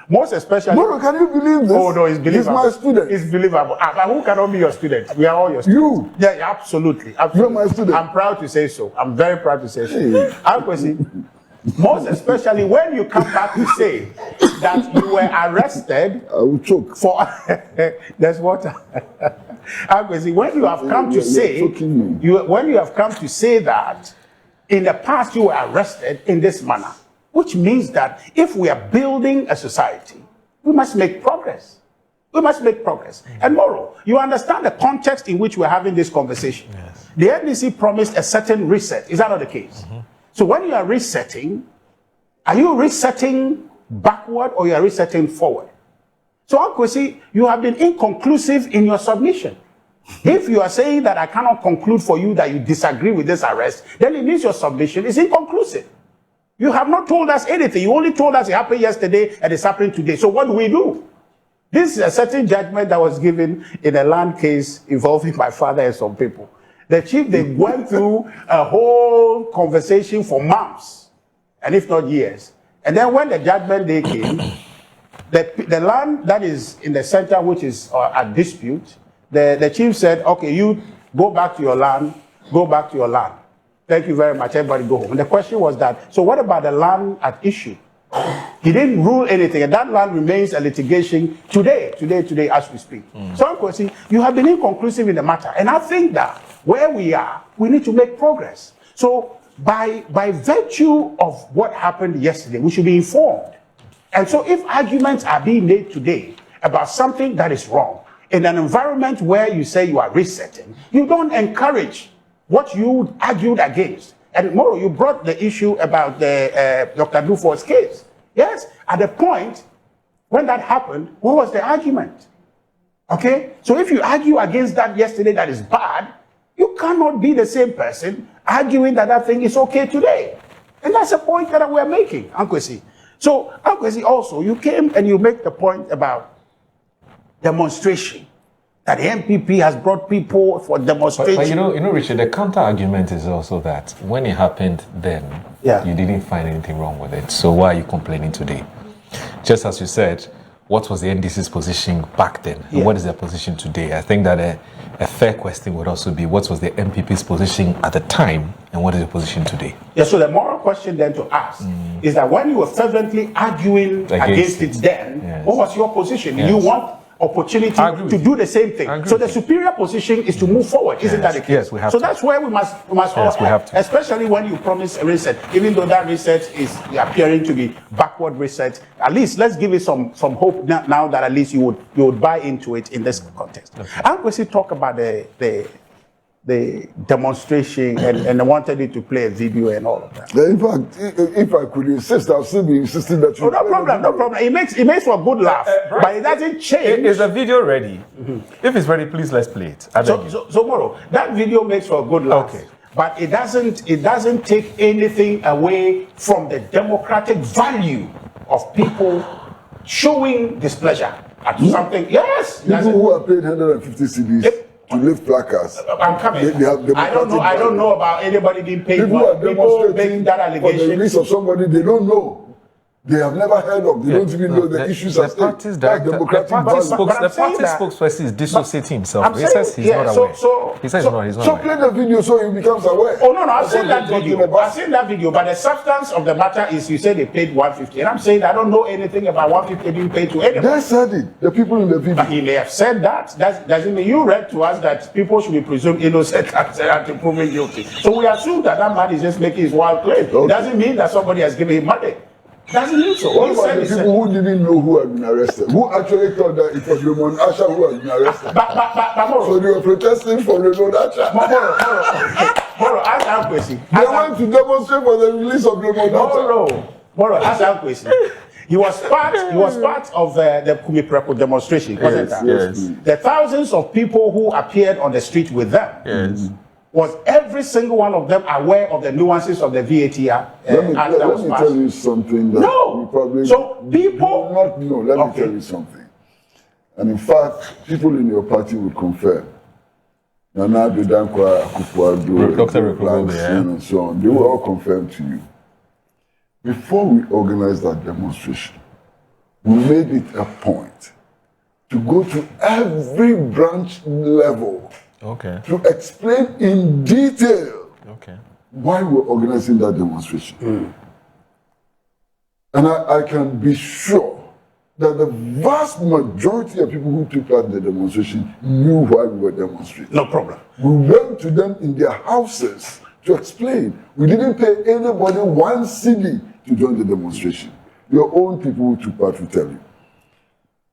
Moro, can you believe this? Oh no, it's believable. He's my student. It's believable. But who cannot be your student? We are all your students. You? Yeah, absolutely. You're my student. I'm proud to say so. I'm very proud to say so. Uncle Kwesi, most especially when you come back to say that you were arrested. I will choke. For there's water. Uncle Kwesi, when you have come to say when you have come to say that in the past you were arrested in this manner, which means that if we are building a society, we must make progress. We must make progress. And Moro, you understand the context in which we're having this conversation. Yes. The NDC promised a certain reset. Is that not the case? So when you are resetting, are you resetting backward or you are resetting forward? So Uncle Kwesi, you have been inconclusive in your submission. If you are saying that I cannot conclude for you that you disagree with this arrest, then it means your submission is inconclusive. You have not told us anything. You only told us it happened yesterday and it's happening today. So what do? This is a certain judgment that was given in a land case involving my father and some people. The chief, they went through a whole conversation for months, and if not years. And then when the judgment day came, the land that is in the center, which is at dispute, the chief said, okay, you go back to your land, Thank you very much, everybody go home. And the question was that, so what about the land at issue? He didn't rule anything, and that land remains a litigation today as we speak. So, Uncle Kwesi, you have been inconclusive in the matter, and I think that where we are, we need to make progress. So, by virtue of what happened yesterday, we should be informed. And so, if arguments are being made today about something that is wrong, in an environment where you say you are resetting, you don't encourage what you argued against. And Moro, you brought the issue about the Dr. Dufour's case. Yes, at the point when that happened, what was the argument? Okay? So if you argue against that yesterday that is bad, you cannot be the same person arguing that that thing is okay today. And that's the point that we're making, Kwesi. So, Kwesi, also, you came and you make the point about demonstration. That the NPP has brought people for demonstration. But you know, Richard, the counter argument is also that when it happened then, you didn't find anything wrong with it. So why are you complaining today? Just as you said, what was the NDC's position back then? And what is their position today? I think that a fair question would also be, what was the NPP's position at the time and what is the position today? Yeah, so the moral question then to ask is that when you were fervently arguing against it then, what was your position? You want opportunity to do the same thing. So the superior position is to move forward. Isn't that the case? Yes, we have so that's where we must all have to. Especially when you promise a reset, even though that reset is appearing to be backward reset. At least let's give it some hope now that at least you would buy into it in this context. I'm going to talk about the demonstration and I wanted you to play a video and all of that. In fact, if I could insist, I'll still be insisting that you. No problem. It makes for a good laugh, but it doesn't change. Is the video ready? If it's ready, please let's play it. So Moro, that video makes for a good laugh. Okay. But it doesn't take anything away from the democratic value of people showing displeasure at something. Yes. People who are paid 150 CDs. To lift placards. I'm coming. I don't know about anybody being paid. People making that allegation. For the release of somebody they don't know. They have never heard of. They don't even know the issues at stake. The party spokesperson is dissociating himself. He says he's not aware. He says he's not aware. So play the video so he becomes aware. Oh no, I've seen that video. I've seen that video, but the substance of the matter is you say they paid 150, and I'm saying I don't know anything about 150 being paid to anyone. They said it. The people in the video. But he may have said that. That doesn't mean you read to us that people should be presumed innocent until proven guilty. So we assume that man is just making his wild claim. It doesn't mean that somebody has given him money. Doesn't mean so. What about the people who didn't know who had been arrested? Who actually thought that it was Raymond Asha who had been arrested? So they were protesting for Raymond Asha. Moro, ask that question. They went to demonstrate for the release of Raymond Asha. Moro, ask that question. He was part of the KwesiPratt demonstration, wasn't that? Yes. The thousands of people who appeared on the street with them. Yes. Was every single one of them aware of the nuances of the VAT Let me tell you something that you probably people do not know. Let me tell you something. And in fact, people in your party would confirm. Nana Bedankwa, Akufo-Addo, Dr. Rikubobe, and so on. They will all confirm to you. Before we organized that demonstration, we made it a point to go to every branch level to explain in detail why we're organizing that demonstration. And I can be sure that the vast majority of people who took part in the demonstration knew why we were demonstrating. No problem. We went to them in their houses to explain. We didn't pay anybody one CD to join the demonstration. Your own people who took part will tell you.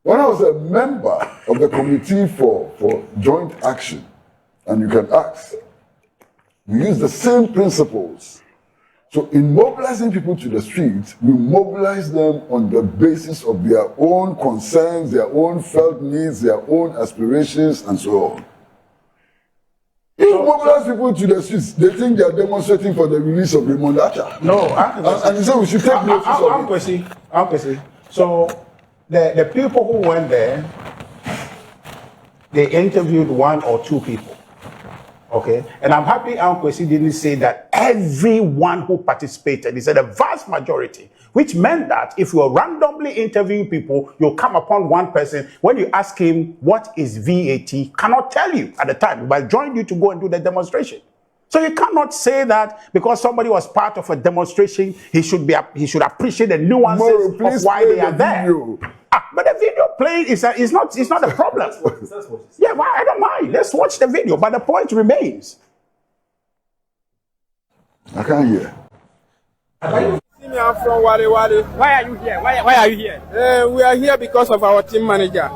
When I was a member of the committee for joint action, and you can ask, we use the same principles. So in mobilizing people to the streets, we mobilize them on the basis of their own concerns, their own felt needs, their own aspirations, and so on. If you mobilize people to the streets, they think they are demonstrating for the release of Raymond Asha. No, and so we should take notice of it. Kwesi. So the people who went there, they interviewed one or two people. Okay, and I'm happy Kwesi didn't say that everyone who participated. He said a vast majority, which meant that if you're randomly interviewing people, you'll come upon one person. When you ask him what is VAT, cannot tell you at the time, but joined you to go and do the demonstration. So you cannot say that because somebody was part of a demonstration, he should appreciate the nuances of why they are there. But the video playing is not a problem. Yeah, well, I don't mind. Let's watch the video. But the point remains. I can't hear. I'm from Wale Wale. Why are you here? Why are you here? We are here because of our team manager.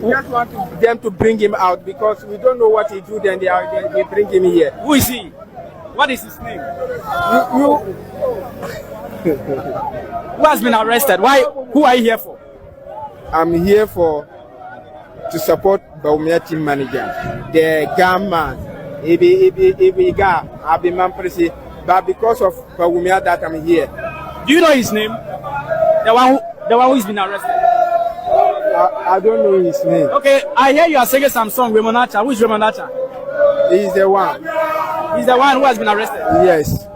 We just want them to bring him out because we don't know what he do. Then they bring him here. Who is he? What is his name? Who has been arrested? Who are you here for? I'm here for to support Baumia team manager, the gunman. If he got, I'll be man presi. But because of Baumia that I'm here. Do you know his name? The one who's been arrested. I don't know his name. Okay, I hear you are singing some song, Remonacha. Who is Remonacha? He's the one. He's the one who has been arrested. Yes.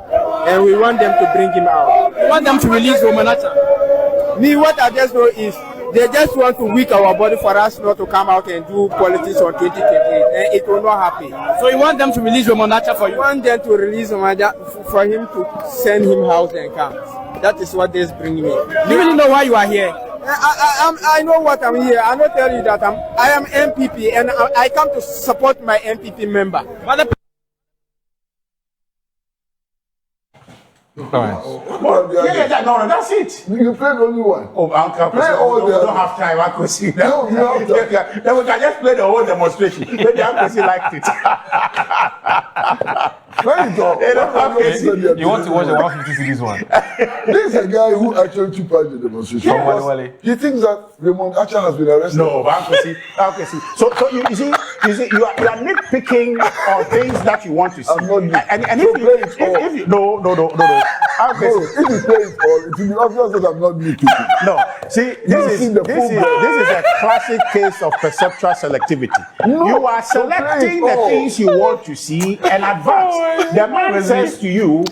And we want them to bring him out. We want them to release Remonacha. Me, what I just know is they just want to weak our body for us not to come out and do politics on 2028, and it will not happen. So you want them to release Remonacha for you? We want them to release Remonacha for him to send him house and come. That is what this brings me. You really know why you are here? I know what I'm here. I not tell you that I am NPP and I come to support my NPP member. But the All right. No, that's it. You played only one. Oh, Uncle, Play all we the don't have time. I could see that. No, you have time. Then we can just play the whole demonstration. Maybe Uncle liked it. Play it all. You want to watch the 150 series one? This is a guy who actually took part in the demonstration. From Wale. He thinks that Raymond Archer has been arrested. No, but Uncle see. So you see, you are nitpicking on things that you want to see. I'm not nitpicking. And So play it all. if you no. No, if he plays all, it will be obvious that I'm not nitpicking. No, see, this is a classic case of perceptual selectivity. No, you are selecting the things you want to see and advance. The man says to you,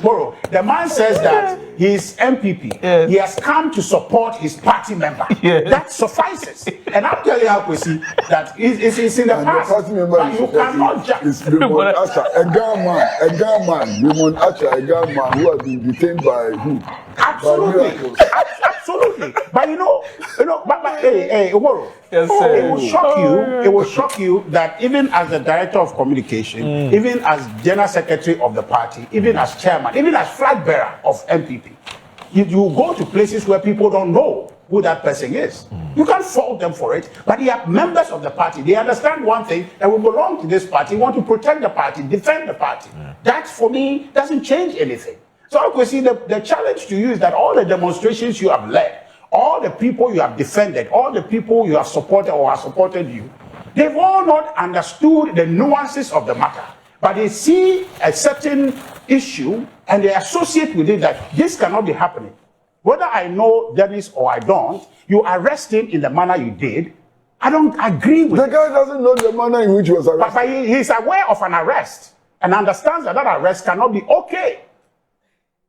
the man says that he's MPP. Yes. He has come to support his party member. Yes. That suffices. And I'm telling you, Kwesi, that it's in the And past. the party member But you cannot is just. Raymond Archer, a gunman, Raymond Archer, a gunman who has been detained by who? Absolutely. By Absolutely. But hey, Umoro, Yes, sir. it will shock you. It will shock you that even as the director of communication, even as general secretary of the party, even as chairman, even as flag bearer of MPP, you go to places where people don't know who that person is. You can't fault them for it, but they are members of the party. They understand one thing, that we belong to this party, want to protect the party, defend the party. That, for me, doesn't change anything. So, Kwesi, the challenge to you is that all the demonstrations you have led, all the people you have defended, all the people you have supported or have supported you, they've all not understood the nuances of the matter. But they see a certain issue and they associate with it that this cannot be happening. Whether I know Dennis or I don't, you arrest him in the manner you did. I don't agree with The guy doesn't know the manner in which he was arrested. But he's aware of an arrest and understands that that arrest cannot be okay.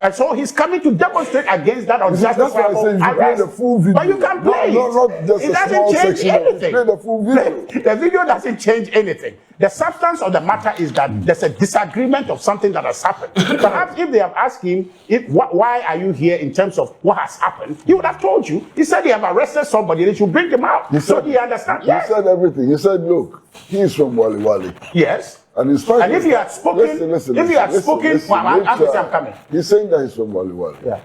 And so he's coming to demonstrate against that unjustifiable arrest. The full video. But you can play not it. just It a small doesn't change section of it. anything. Play the full video. The video doesn't change anything. The substance of the matter is that there's a disagreement of something that has happened. Perhaps if they have asked him, why are you here in terms of what has happened, he would have told you. He said they have arrested somebody, they should bring him out. So he understands. He said everything. He said, look, he is from Wale Wale. Yes. And in spite And if you had spoken, I'm coming. He's saying that he's from Wale Wale. Yeah.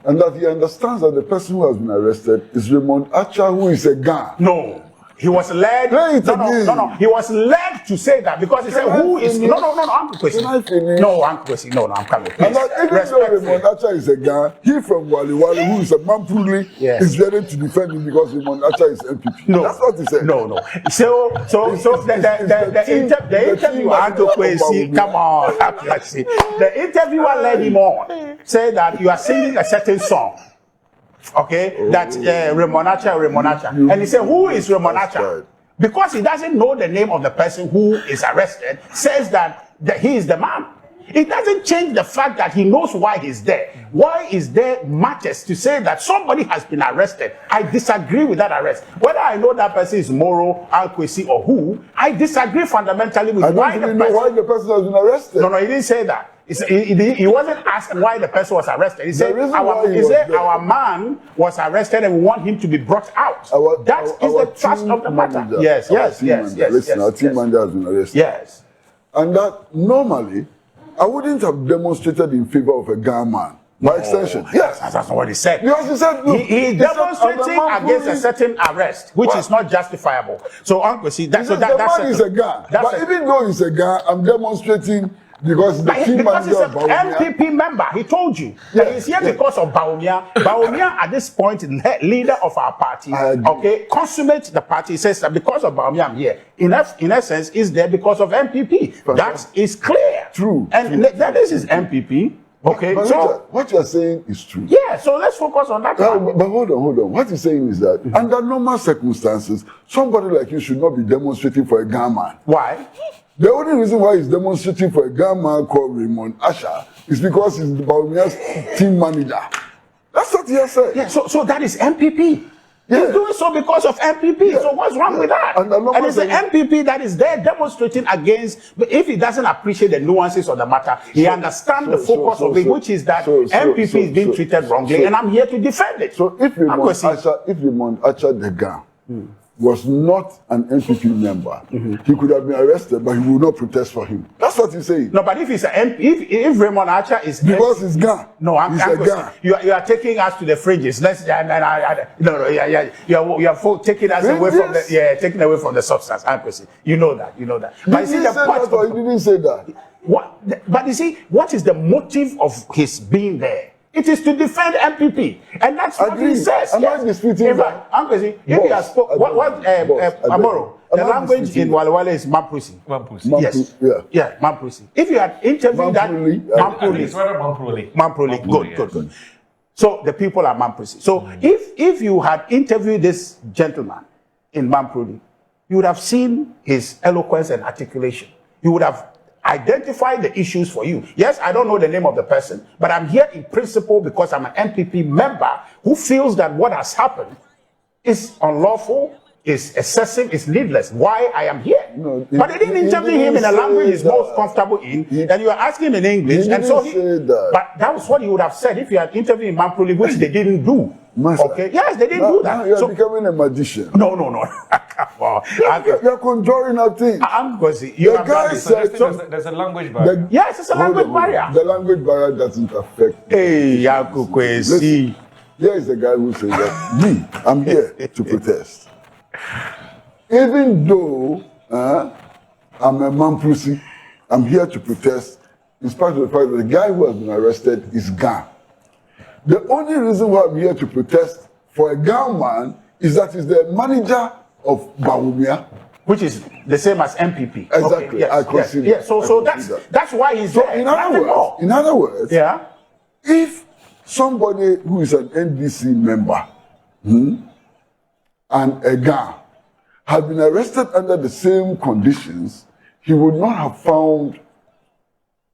And that he understands that the person who has been arrested is Raymond Archer, who is a gun. No. He was led. Play it again. No. He was led to say that because he said, "Who is?" No. Uncle Kwesi. Can I finish? No, Uncle Kwesi. No, I'm coming. And that even though Raymond Archer is a gun, he from Wale Wale, who is a Mampuli, is ready to defend him because Raymond Archer is MPP. No, that's what he said. No. So the interviewer, Uncle Kwesi, come on, Uncle Kwesi. The interviewer led him on, said that you are singing a certain song. Okay, that's Raymond Archer. And he said, who is Raymond Archer? Because he doesn't know the name of the person who is arrested, says that he is the man. It doesn't change the fact that he knows why he's there. Why is there matters to say that somebody has been arrested? I disagree with that arrest. Whether I know that person is Moro, Al-Kwesi, or who, I disagree fundamentally with why the person has been arrested. No, he didn't say that. He wasn't asked why the person was arrested. He said, our man was arrested and we want him to be brought out. That is the trust of the matter. Yes. Listen, our team manager has been arrested. Yes. And that normally, I wouldn't have demonstrated in favor of a gunman. By extension. Yes. That's not what he said. Because he said, look, he's demonstrating against a certain arrest, which is not justifiable. So, Uncle, see, the man is a gun. But even though he's a gun, I'm demonstrating Because the team because he's manager an of Bawumia. MPP member. He told you that he's here because of Bawumia. Bawumia at this point is leader of our party. Okay, consummate the party. He says that because of Bawumia I'm here. In essence, is there because of MPP. That is clear. True. And that is his MPP. Okay, but so what you're saying is true. yeah, so let's focus on that. But hold on. What he's saying is that under normal circumstances, somebody like you should not be demonstrating for a gunman. Why? The only reason why he's demonstrating for a gunman called Raymond Asher is because he's Bawumia's team manager. That's what he has said. Yeah, so that is MPP. Yeah. He's doing so because of MPP. Yeah. So what's wrong with that? And it's the MPP that is there demonstrating against. But if he doesn't appreciate the nuances of the matter, he understands the focus of it, which is that MPP is being treated wrongly, and I'm here to defend it. So if Raymond Asher the gun was not an MPP member, he could have been arrested, but he will not protest for him. That's what he's saying. No, but if it's if Raymond Asher is because he's gun. No, I'm you are taking us to the fringes. Let's you are taking us away from the taking away from the substance. You know that. But he didn't say that. What? But you see, what is the motive of his being there? It is to defend MPP, and that's what he says. I'm not disputing that. If you have spoken, Amoro, the language in Walawale is Mampusi. Yes. Yeah, Mampusi. If you had interviewed that Mampruli. Good. So the people are Mampusi. So if you had interviewed this gentleman in Mampruli, you would have seen his eloquence and articulation. You would have identify the issues for you. Yes, I don't know the name of the person, but I'm here in principle because I'm an MPP member who feels that what has happened is unlawful, is excessive, is needless. Why I am here. But they didn't interview him in a language he's most comfortable in, and you are asking him in English, and so but that was what he would have said if you had interviewed in Mampruli, which they didn't do. Okay. Yes, they didn't do that. You're becoming a magician. No. You're conjuring a thing. The guy said there's a language barrier. Yes, it's a language barrier. The language barrier doesn't affect. Hey, Kwesi. Here is the guy who says that I'm here to protest. Even though I'm a Mampusi, I'm here to protest, in spite of the fact that the guy who has been arrested is gone. The only reason why I'm here to protest for a gunman is that he's the manager of Bawumia, which is the same as MPP. Exactly. Okay, yes, I consider. Yes. So that's why he's there. In other words, if somebody who is an NDC member and a gun had been arrested under the same conditions, he would not have found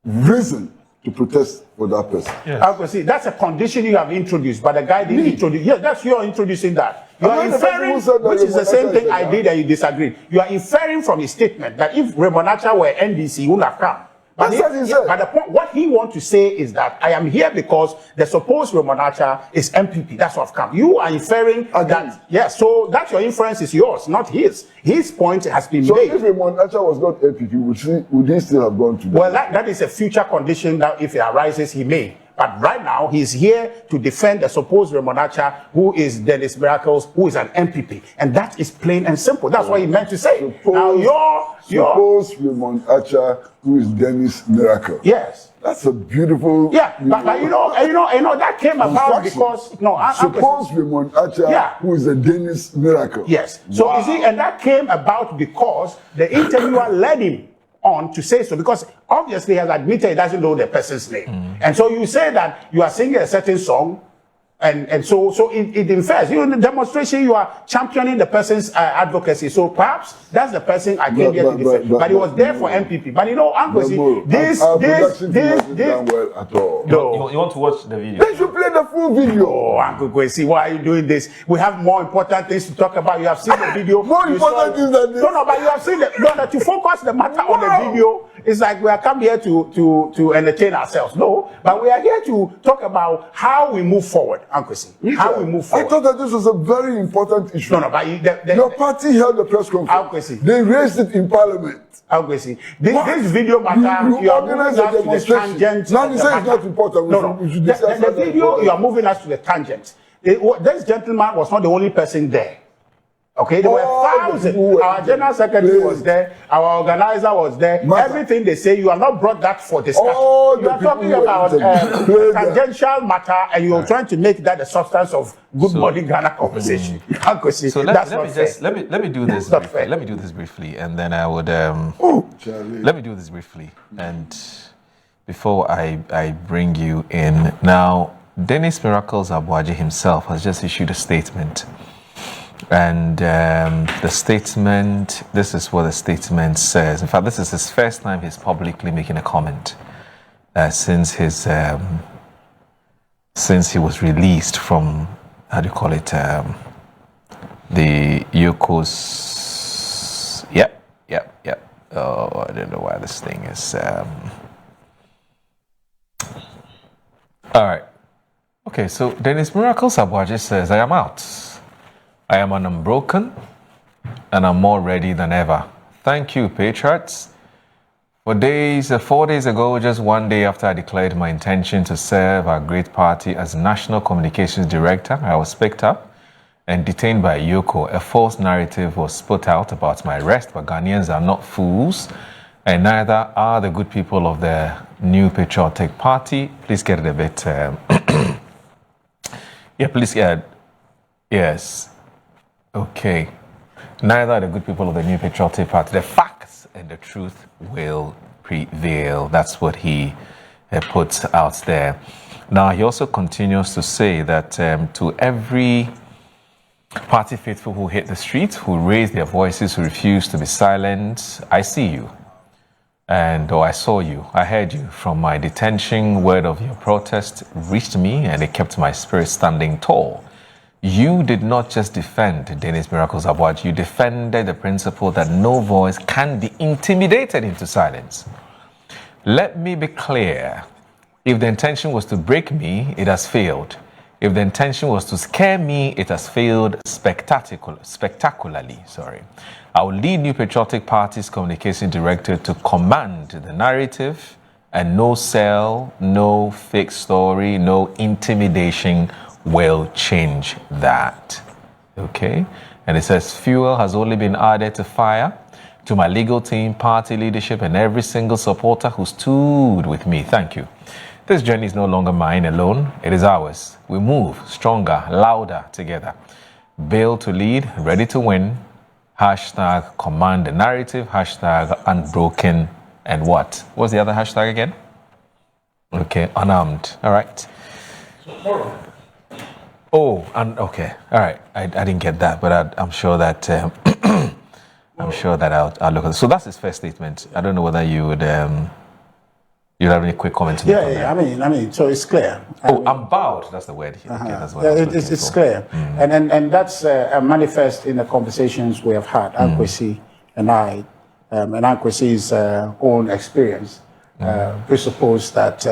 reason to protest for that person. Yes. That's a condition you have introduced, but the guy didn't introduce. Yeah, that's you are introducing that. You are inferring, which is the same thing I did and you disagreed. You are inferring from his statement that if Raymond Asher were NDC, he wouldn't have come. But the point, what he wants to say is that I am here because the supposed Raymond Asher is MPP. That's what I've come. You are inferring that. Yes, so that your inference is yours, not his. His point has been made. So if Raymond Asher was not MPP, would he still have gone to Well, that is a future condition that if it arises, he may. But right now, he's here to defend the supposed Raymond Asher, who is Dennis Miracles, who is an MPP. And that is plain and simple. That's what he meant to say. Suppose Raymond Asher, who is Dennis Miracle. Yes. That's a beautiful. Yeah, but you know, that came about because suppose Raymond Asher, who is a Dennis Miracle. Yes. So you see, and that came about because the interviewer led him on to say so, because obviously he has admitted he doesn't know the person's name. And so you say that you are singing a certain song, and so it infers. In the demonstration, you are championing the person's advocacy. So perhaps that's the person I came here to defend. But he was there for MPP. But you know, this done well at all. No. You want to watch the video? They should play the full video. Oh, Uncle Kwesi, why are you doing this? We have more important things to talk about. You have seen the video. More important things than this. No, but you have seen that to focus the matter on the video. It's like we are come here to entertain ourselves. No, but we are here to talk about how we move forward, Uncle Kwesi. How we move forward. I thought that this was a very important issue. No, but your party held the press conference. They raised it in Parliament. This video matter. You organize a demonstration. Now you say it's not important. The video, you are moving us to the tangent. This gentleman was not the only person there. Okay, there were All the people thousands. were Our there. general secretary Yes. was there. Our organizer was there. Matter. Everything they say, you are not brought that for discussion. All You the are people talking who were about interviewed. Play that. tangential matter, and you are trying to make that the substance of Good So- Morning Ghana conversation. Uncle, see, So that's let not me fair. just let me do this Not briefly. fair. Let me do this briefly, and then I would Charlie. let me do this briefly, and before I bring you in now, Dennis Miracles Abuaji himself has just issued a statement, and the statement. This is what the statement says. In fact, this is his first time he's publicly making a comment since he was released from, how do you call it, the EOCO's. Yep. Oh, I don't know why this thing is. All right. Okay, so Dennis Miracles Abuaji says, I am out. I am an unbroken, and I'm more ready than ever. Thank you, patriots. 4 days ago, just one day after I declared my intention to serve our great party as National Communications Director, I was picked up and detained by EOCO. A false narrative was put out about my arrest, but Ghanaians are not fools, and neither are the good people of the New Patriotic Party. Please get it a bit... yeah, please get... Yes. Okay. Neither are the good people of the New Patriotic Party. The facts and the truth will prevail. That's what he puts out there. Now, he also continues to say that to every party faithful who hit the streets, who raised their voices, who refused to be silent, I see you. I saw you, I heard you. From my detention, word of your protest reached me, and it kept my spirit standing tall. You did not just defend Dennis Miracles Abuaji, you defended the principle that no voice can be intimidated into silence. Let me be clear. If the intention was to break me, it has failed. If the intention was to scare me, it has failed spectacularly. I will lead New Patriotic Party's communication director to command the narrative, and no sell, no fake story, no intimidation will change that. Okay? And it says, fuel has only been added to fire. To my legal team, party leadership, and every single supporter who stood with me, thank you. This journey is no longer mine alone. It is ours. We move stronger, louder together. Built to lead, ready to win. Hashtag command the narrative. Hashtag unbroken. And what? What's the other hashtag again? Okay, unarmed. All right. Oh, and okay. All right. I didn't get that, but I'm sure that I'm sure that I'll look at it. So that's his first statement. I don't know whether you would you have any quick comments on that? Yeah. I mean, so it's clear. I'm bowed. That's the word. Okay, that's what I was looking It's for. clear, and that's a manifest in the conversations we have had. Kwesi and I, and Kwesi's own experience presuppose that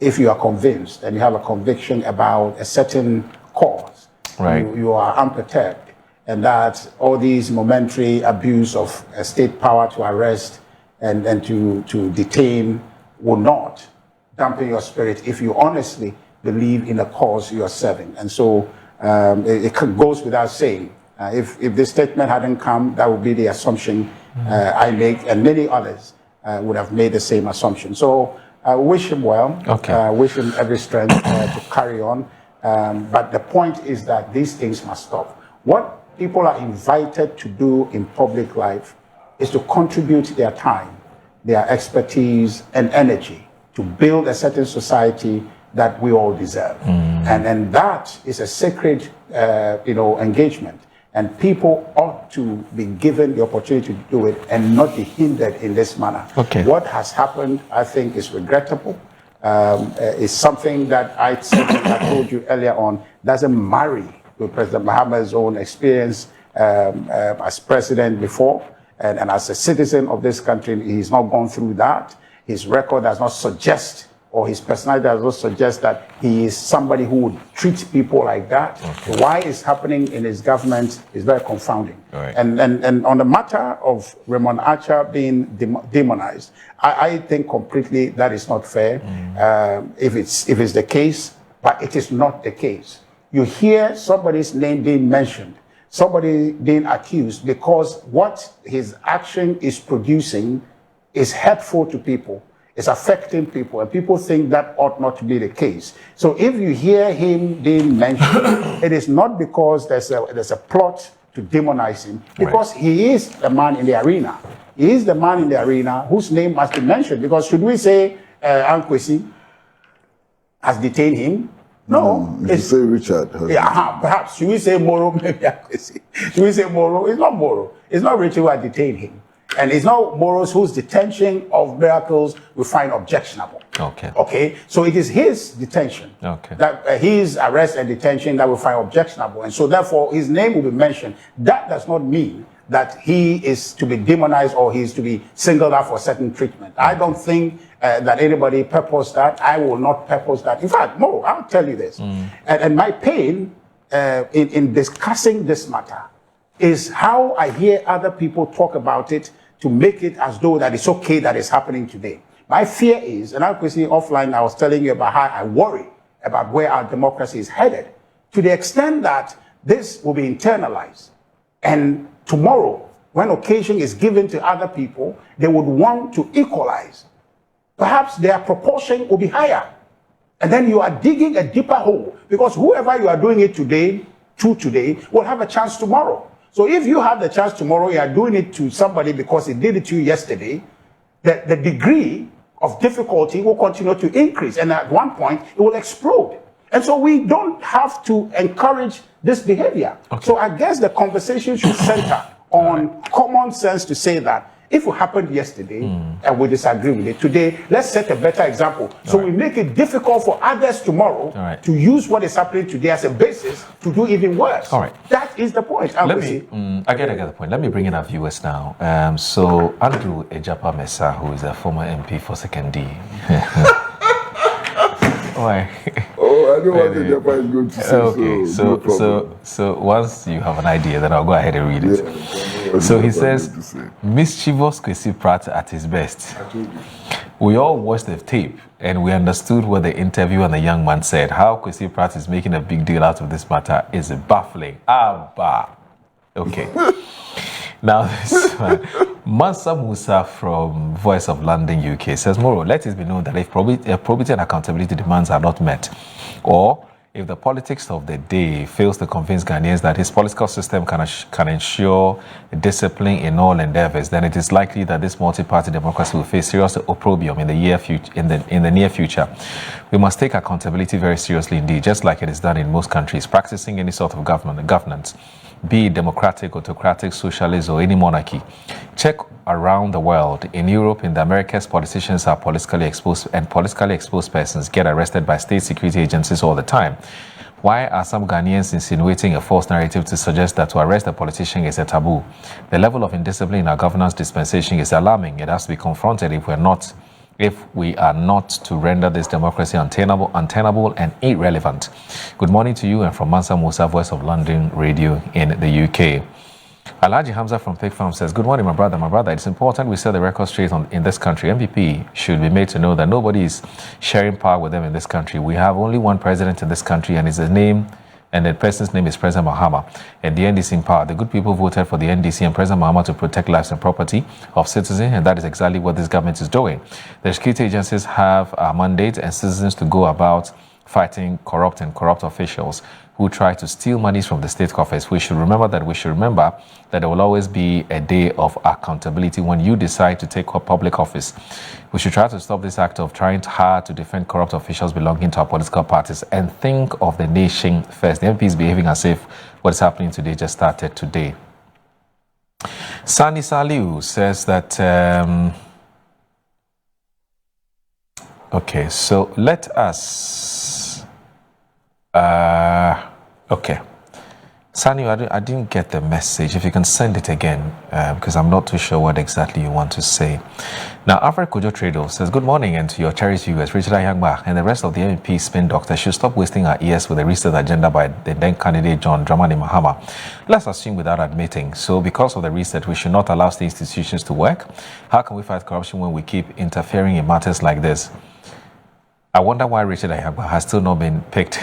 if you are convinced and you have a conviction about a certain cause, Right. you are unperturbed, and that all these momentary abuse of state power to arrest and to detain will not dampen your spirit if you honestly believe in the cause you are serving. And so it goes without saying, if this statement hadn't come, that would be the assumption I make, and many others would have made the same assumption. So I wish him well. Okay. Wish him every strength to carry on. But the point is that these things must stop. What people are invited to do in public life is to contribute their time, their expertise and energy to build a certain society that we all deserve. And that is a sacred engagement. And people ought to be given the opportunity to do it and not be hindered in this manner. Okay. What has happened, I think, is regrettable. It's something that I told you earlier on, doesn't marry with President Mahamad's own experience as president before. And as a citizen of this country, he's not gone through that. His record does not suggest, or his personality does not suggest that he is somebody who would treat people like that. Okay. Why it's happening in his government is very confounding. Right. And on the matter of Raymond Archer being demonized, I think completely that is not fair. If it's the case, but it is not the case. You hear somebody's name being mentioned, somebody being accused because what his action is producing is hurtful to people, is affecting people, and people think that ought not to be the case. So if you hear him being mentioned, it is not because there's a plot to demonize him, because he is the man in the arena. He is the man in the arena whose name must be mentioned. Because should we say Kwesi has detained him? No. If you say Richard. Perhaps. Should we say Moro? Maybe Kwesi. Should we say Moro? It's not Moro. It's not Richard who has detained him. And it's not Moros whose detention of miracles we find objectionable. Okay. Okay. So it is his detention. Okay. That his arrest and detention that we find objectionable. And so therefore his name will be mentioned. That does not mean that he is to be demonized or he is to be singled out for certain treatment. I don't think that anybody purposed that. I will not purpose that. In fact, no, I'll tell you this. And my pain in discussing this matter is how I hear other people talk about it to make it as though that it's okay that it's happening today. My fear is, and I'll see offline, I was telling you about how I worry about where our democracy is headed, to the extent that this will be internalized. And tomorrow, when occasion is given to other people, they would want to equalize. Perhaps their proportion will be higher. And then you are digging a deeper hole, because whoever you are doing it today, will have a chance tomorrow. So if you have the chance tomorrow, you are doing it to somebody because he did it to you yesterday, the degree of difficulty will continue to increase. And at one point, it will explode. And so we don't have to encourage this behavior. Okay. So I guess the conversation should center on common sense to say that if it happened yesterday and we disagree with it, today, let's set a better example. So we make it difficult for others tomorrow to use what is happening today as a basis to do even worse. All right. That is the point. I get the point. Let me bring in our viewers now. So Andrew Ejapa Mesa, who is a former MP for 2nd D. Why? Oh, I know what the Japan is going to say. Okay, so once you have an idea, then I'll go ahead and read it. Yeah, so he says, mischievous KwesiPratt at his best. We all watched the tape and we understood what the interview and the young man said. How KwesiPratt is making a big deal out of this matter is baffling. Okay. Now, this one, Mansa Musa from Voice of London, UK says, Moro, let it be known that if probity and accountability demands are not met, or if the politics of the day fails to convince Ghanaians that his political system can ensure discipline in all endeavors, then it is likely that this multi-party democracy will face serious opprobrium in the near future. We must take accountability very seriously indeed, just like it is done in most countries. Practicing any sort of governance, be it democratic, autocratic, socialist, or any monarchy. Check around the world. In Europe, in the Americas, politicians are politically exposed, and politically exposed persons get arrested by state security agencies all the time. Why are some Ghanaians insinuating a false narrative to suggest that to arrest a politician is a taboo? The level of indiscipline in our governance dispensation is alarming. It has to be confronted if we are not to render this democracy untenable and irrelevant. Good morning to you, and from Mansa Musa, Voice of London Radio in the UK. Alhaji Hamza from Thick Farm says, good morning, my brother. My brother, it's important we set the record straight in this country. NPP should be made to know that nobody is sharing power with them in this country. We have only one president in this country, and the person's name is President Mahama, and the NDC in power. The good people voted for the NDC and President Mahama to protect lives and property of citizens, and that is exactly what this government is doing. The security agencies have a mandate, and citizens to go about fighting corrupt officials who try to steal monies from the state coffers. We should remember that there will always be a day of accountability when you decide to take up public office. We should try to stop this act of trying hard to defend corrupt officials belonging to our political parties and think of the nation first. The MP is behaving as if what is happening today just started today. Sani Saliu says that okay, so let us okay. Sani, I didn't get the message. If you can send it again, because I'm not too sure what exactly you want to say. Now, Alfred Kojo Trado says, good morning, and to your cherished viewers, RichardAhiagbah and the rest of the NPP spin doctors should stop wasting our ears with the reset agenda by the then candidate John Dramani Mahama. Let's assume without admitting. So because of the reset, we should not allow state institutions to work. How can we fight corruption when we keep interfering in matters like this? I wonder why RichardAhiagbah has still not been picked.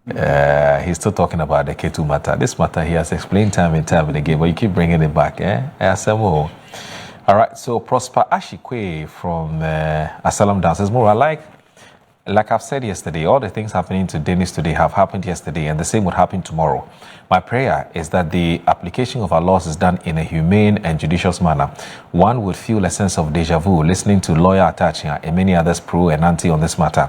He's still talking about the K2 matter. This matter he has explained time and time and again, but you keep bringing it back. All right, so Prosper Ashikwe from Asylum Dance says, more like I've said yesterday, all the things happening to Dennis today have happened yesterday, and the same would happen tomorrow. My prayer is that the application of our laws is done in a humane and judicious manner. One would feel a sense of deja vu listening to lawyer Atachia and many others pro and anti on this matter.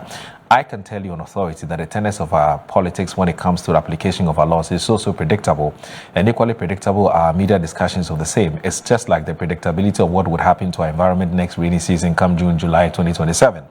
I can tell you on authority that the tenets of our politics when it comes to the application of our laws is so predictable, and equally predictable are media discussions of the same. It's just like the predictability of what would happen to our environment next rainy season come June, July 2027.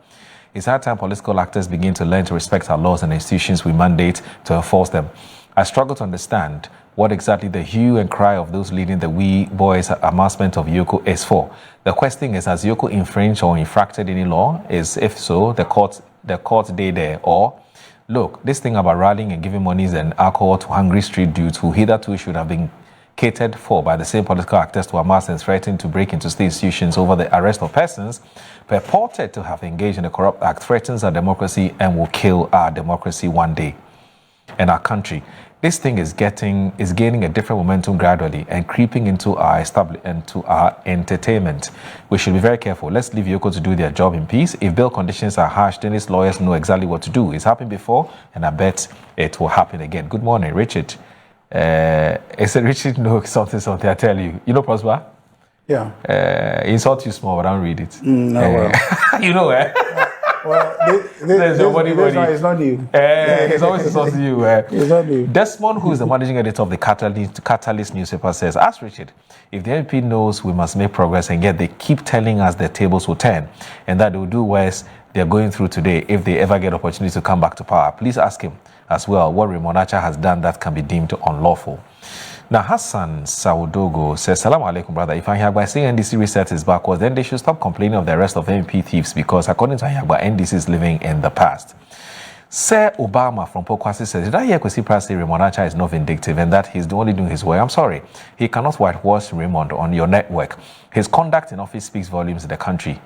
It's high time political actors begin to learn to respect our laws and institutions we mandate to enforce them. I struggle to understand what exactly the hue and cry of those leading the We Boys amassment of EOCO is for. The question is, has EOCO infringed or infracted any law? If so, the court day there. Or, look, this thing about rallying and giving monies and alcohol to hungry street dudes who hitherto should have been catered for by the same political actors to amass and threaten to break into state institutions over the arrest of persons purported to have engaged in a corrupt act threatens our democracy and will kill our democracy one day and our country. This thing is gaining a different momentum gradually and creeping into our entertainment. We should be very careful. Let's leave EOCO to do their job in peace. If bail conditions are harsh, then its lawyers know exactly what to do. It's happened before, and I bet it will happen again. Good morning, Richard. I said, Richard, no, something, I tell you. You know, Prosper? Yeah. Insult you small, but I don't read it. Well. You know, Well, this one is not new. He's always insulting you. It's not new. Desmond, who is the managing editor of the Catalyst newspaper, says, ask Richard, if the NPP knows we must make progress and yet they keep telling us the tables will turn and that they will do worse they're going through today if they ever get opportunity to come back to power, please ask him as well what Rimonacha has done that can be deemed unlawful. Now, Hassan Saudogo says, Salam alaikum, brother. If Ahiagbah saying NDC reset is backwards, then they should stop complaining of the arrest of NPP thieves because, according to Ahiagbah, NDC is living in the past. Sir Obama from Pokwasi says, did I hear KwesiPratt say Rimonacha is not vindictive and that he's only doing his work? I'm sorry. He cannot whitewash Raymond on your network. His conduct in office speaks volumes in the country.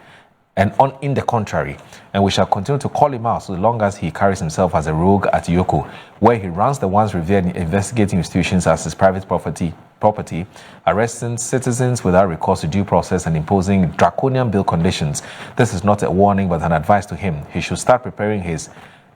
And in the contrary, and we shall continue to call him out so long as he carries himself as a rogue at EOCO, where he runs the once revered investigating institutions as his private property, arresting citizens without recourse to due process and imposing draconian bail conditions. This is not a warning but an advice to him. He should start preparing his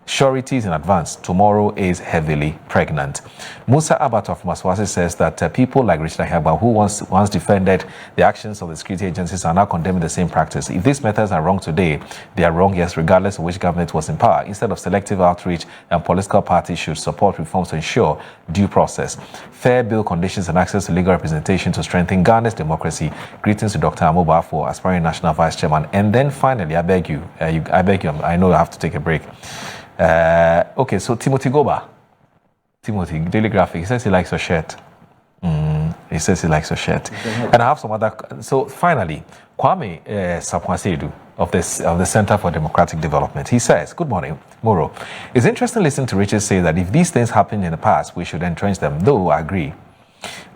sureties in advance. Tomorrow is heavily pregnant. Musa Abato from Maswasi says that people like RichardAhiagbah, who once defended the actions of the security agencies, are now condemning the same practice. If these methods are wrong today, they are wrong, yes, regardless of which government was in power. Instead of selective outreach, and political parties should support reforms to ensure due process, fair bail conditions, and access to legal representation to strengthen Ghana's democracy. Greetings to Dr. Amoba for aspiring national vice chairman. And then finally, I beg you, I know I have to take a break. Okay, so Timothy Goba. Timothy, Daily Graphic, he says he likes your shirt. He says he likes your shirt. And I have some other. So finally, Kwame Sapwasedu of the Center for Democratic Development. He says, good morning, Moro. It's interesting listening to Richard say that if these things happened in the past, we should entrench them, though I agree.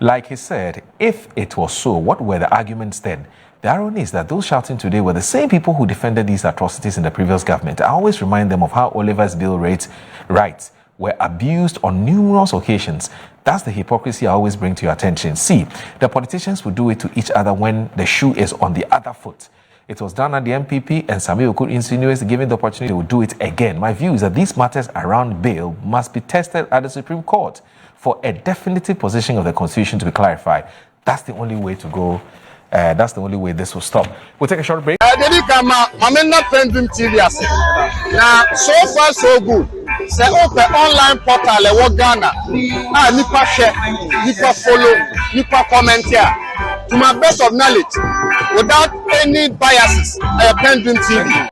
Like he said, if it was so, what were the arguments then? The irony is that those shouting today were the same people who defended these atrocities in the previous government. I always remind them of how Oliver's bill rights were abused on numerous occasions. That's the hypocrisy I always bring to your attention. See, the politicians will do it to each other when the shoe is on the other foot. It was done at the NPP, and Samuel could insinuate, given the opportunity, they will do it again. My view is that these matters around bail must be tested at the Supreme Court for a definitive position of the Constitution to be clarified. That's the only way to go. That's the only way this will stop. We'll take a short break. I'm not PENDREAM TV. Now, so far so good. Say open online portal Ghana. Nipa share, nipa follow, nipa comment here. To my best of knowledge, without any biases, PENDREAM TV.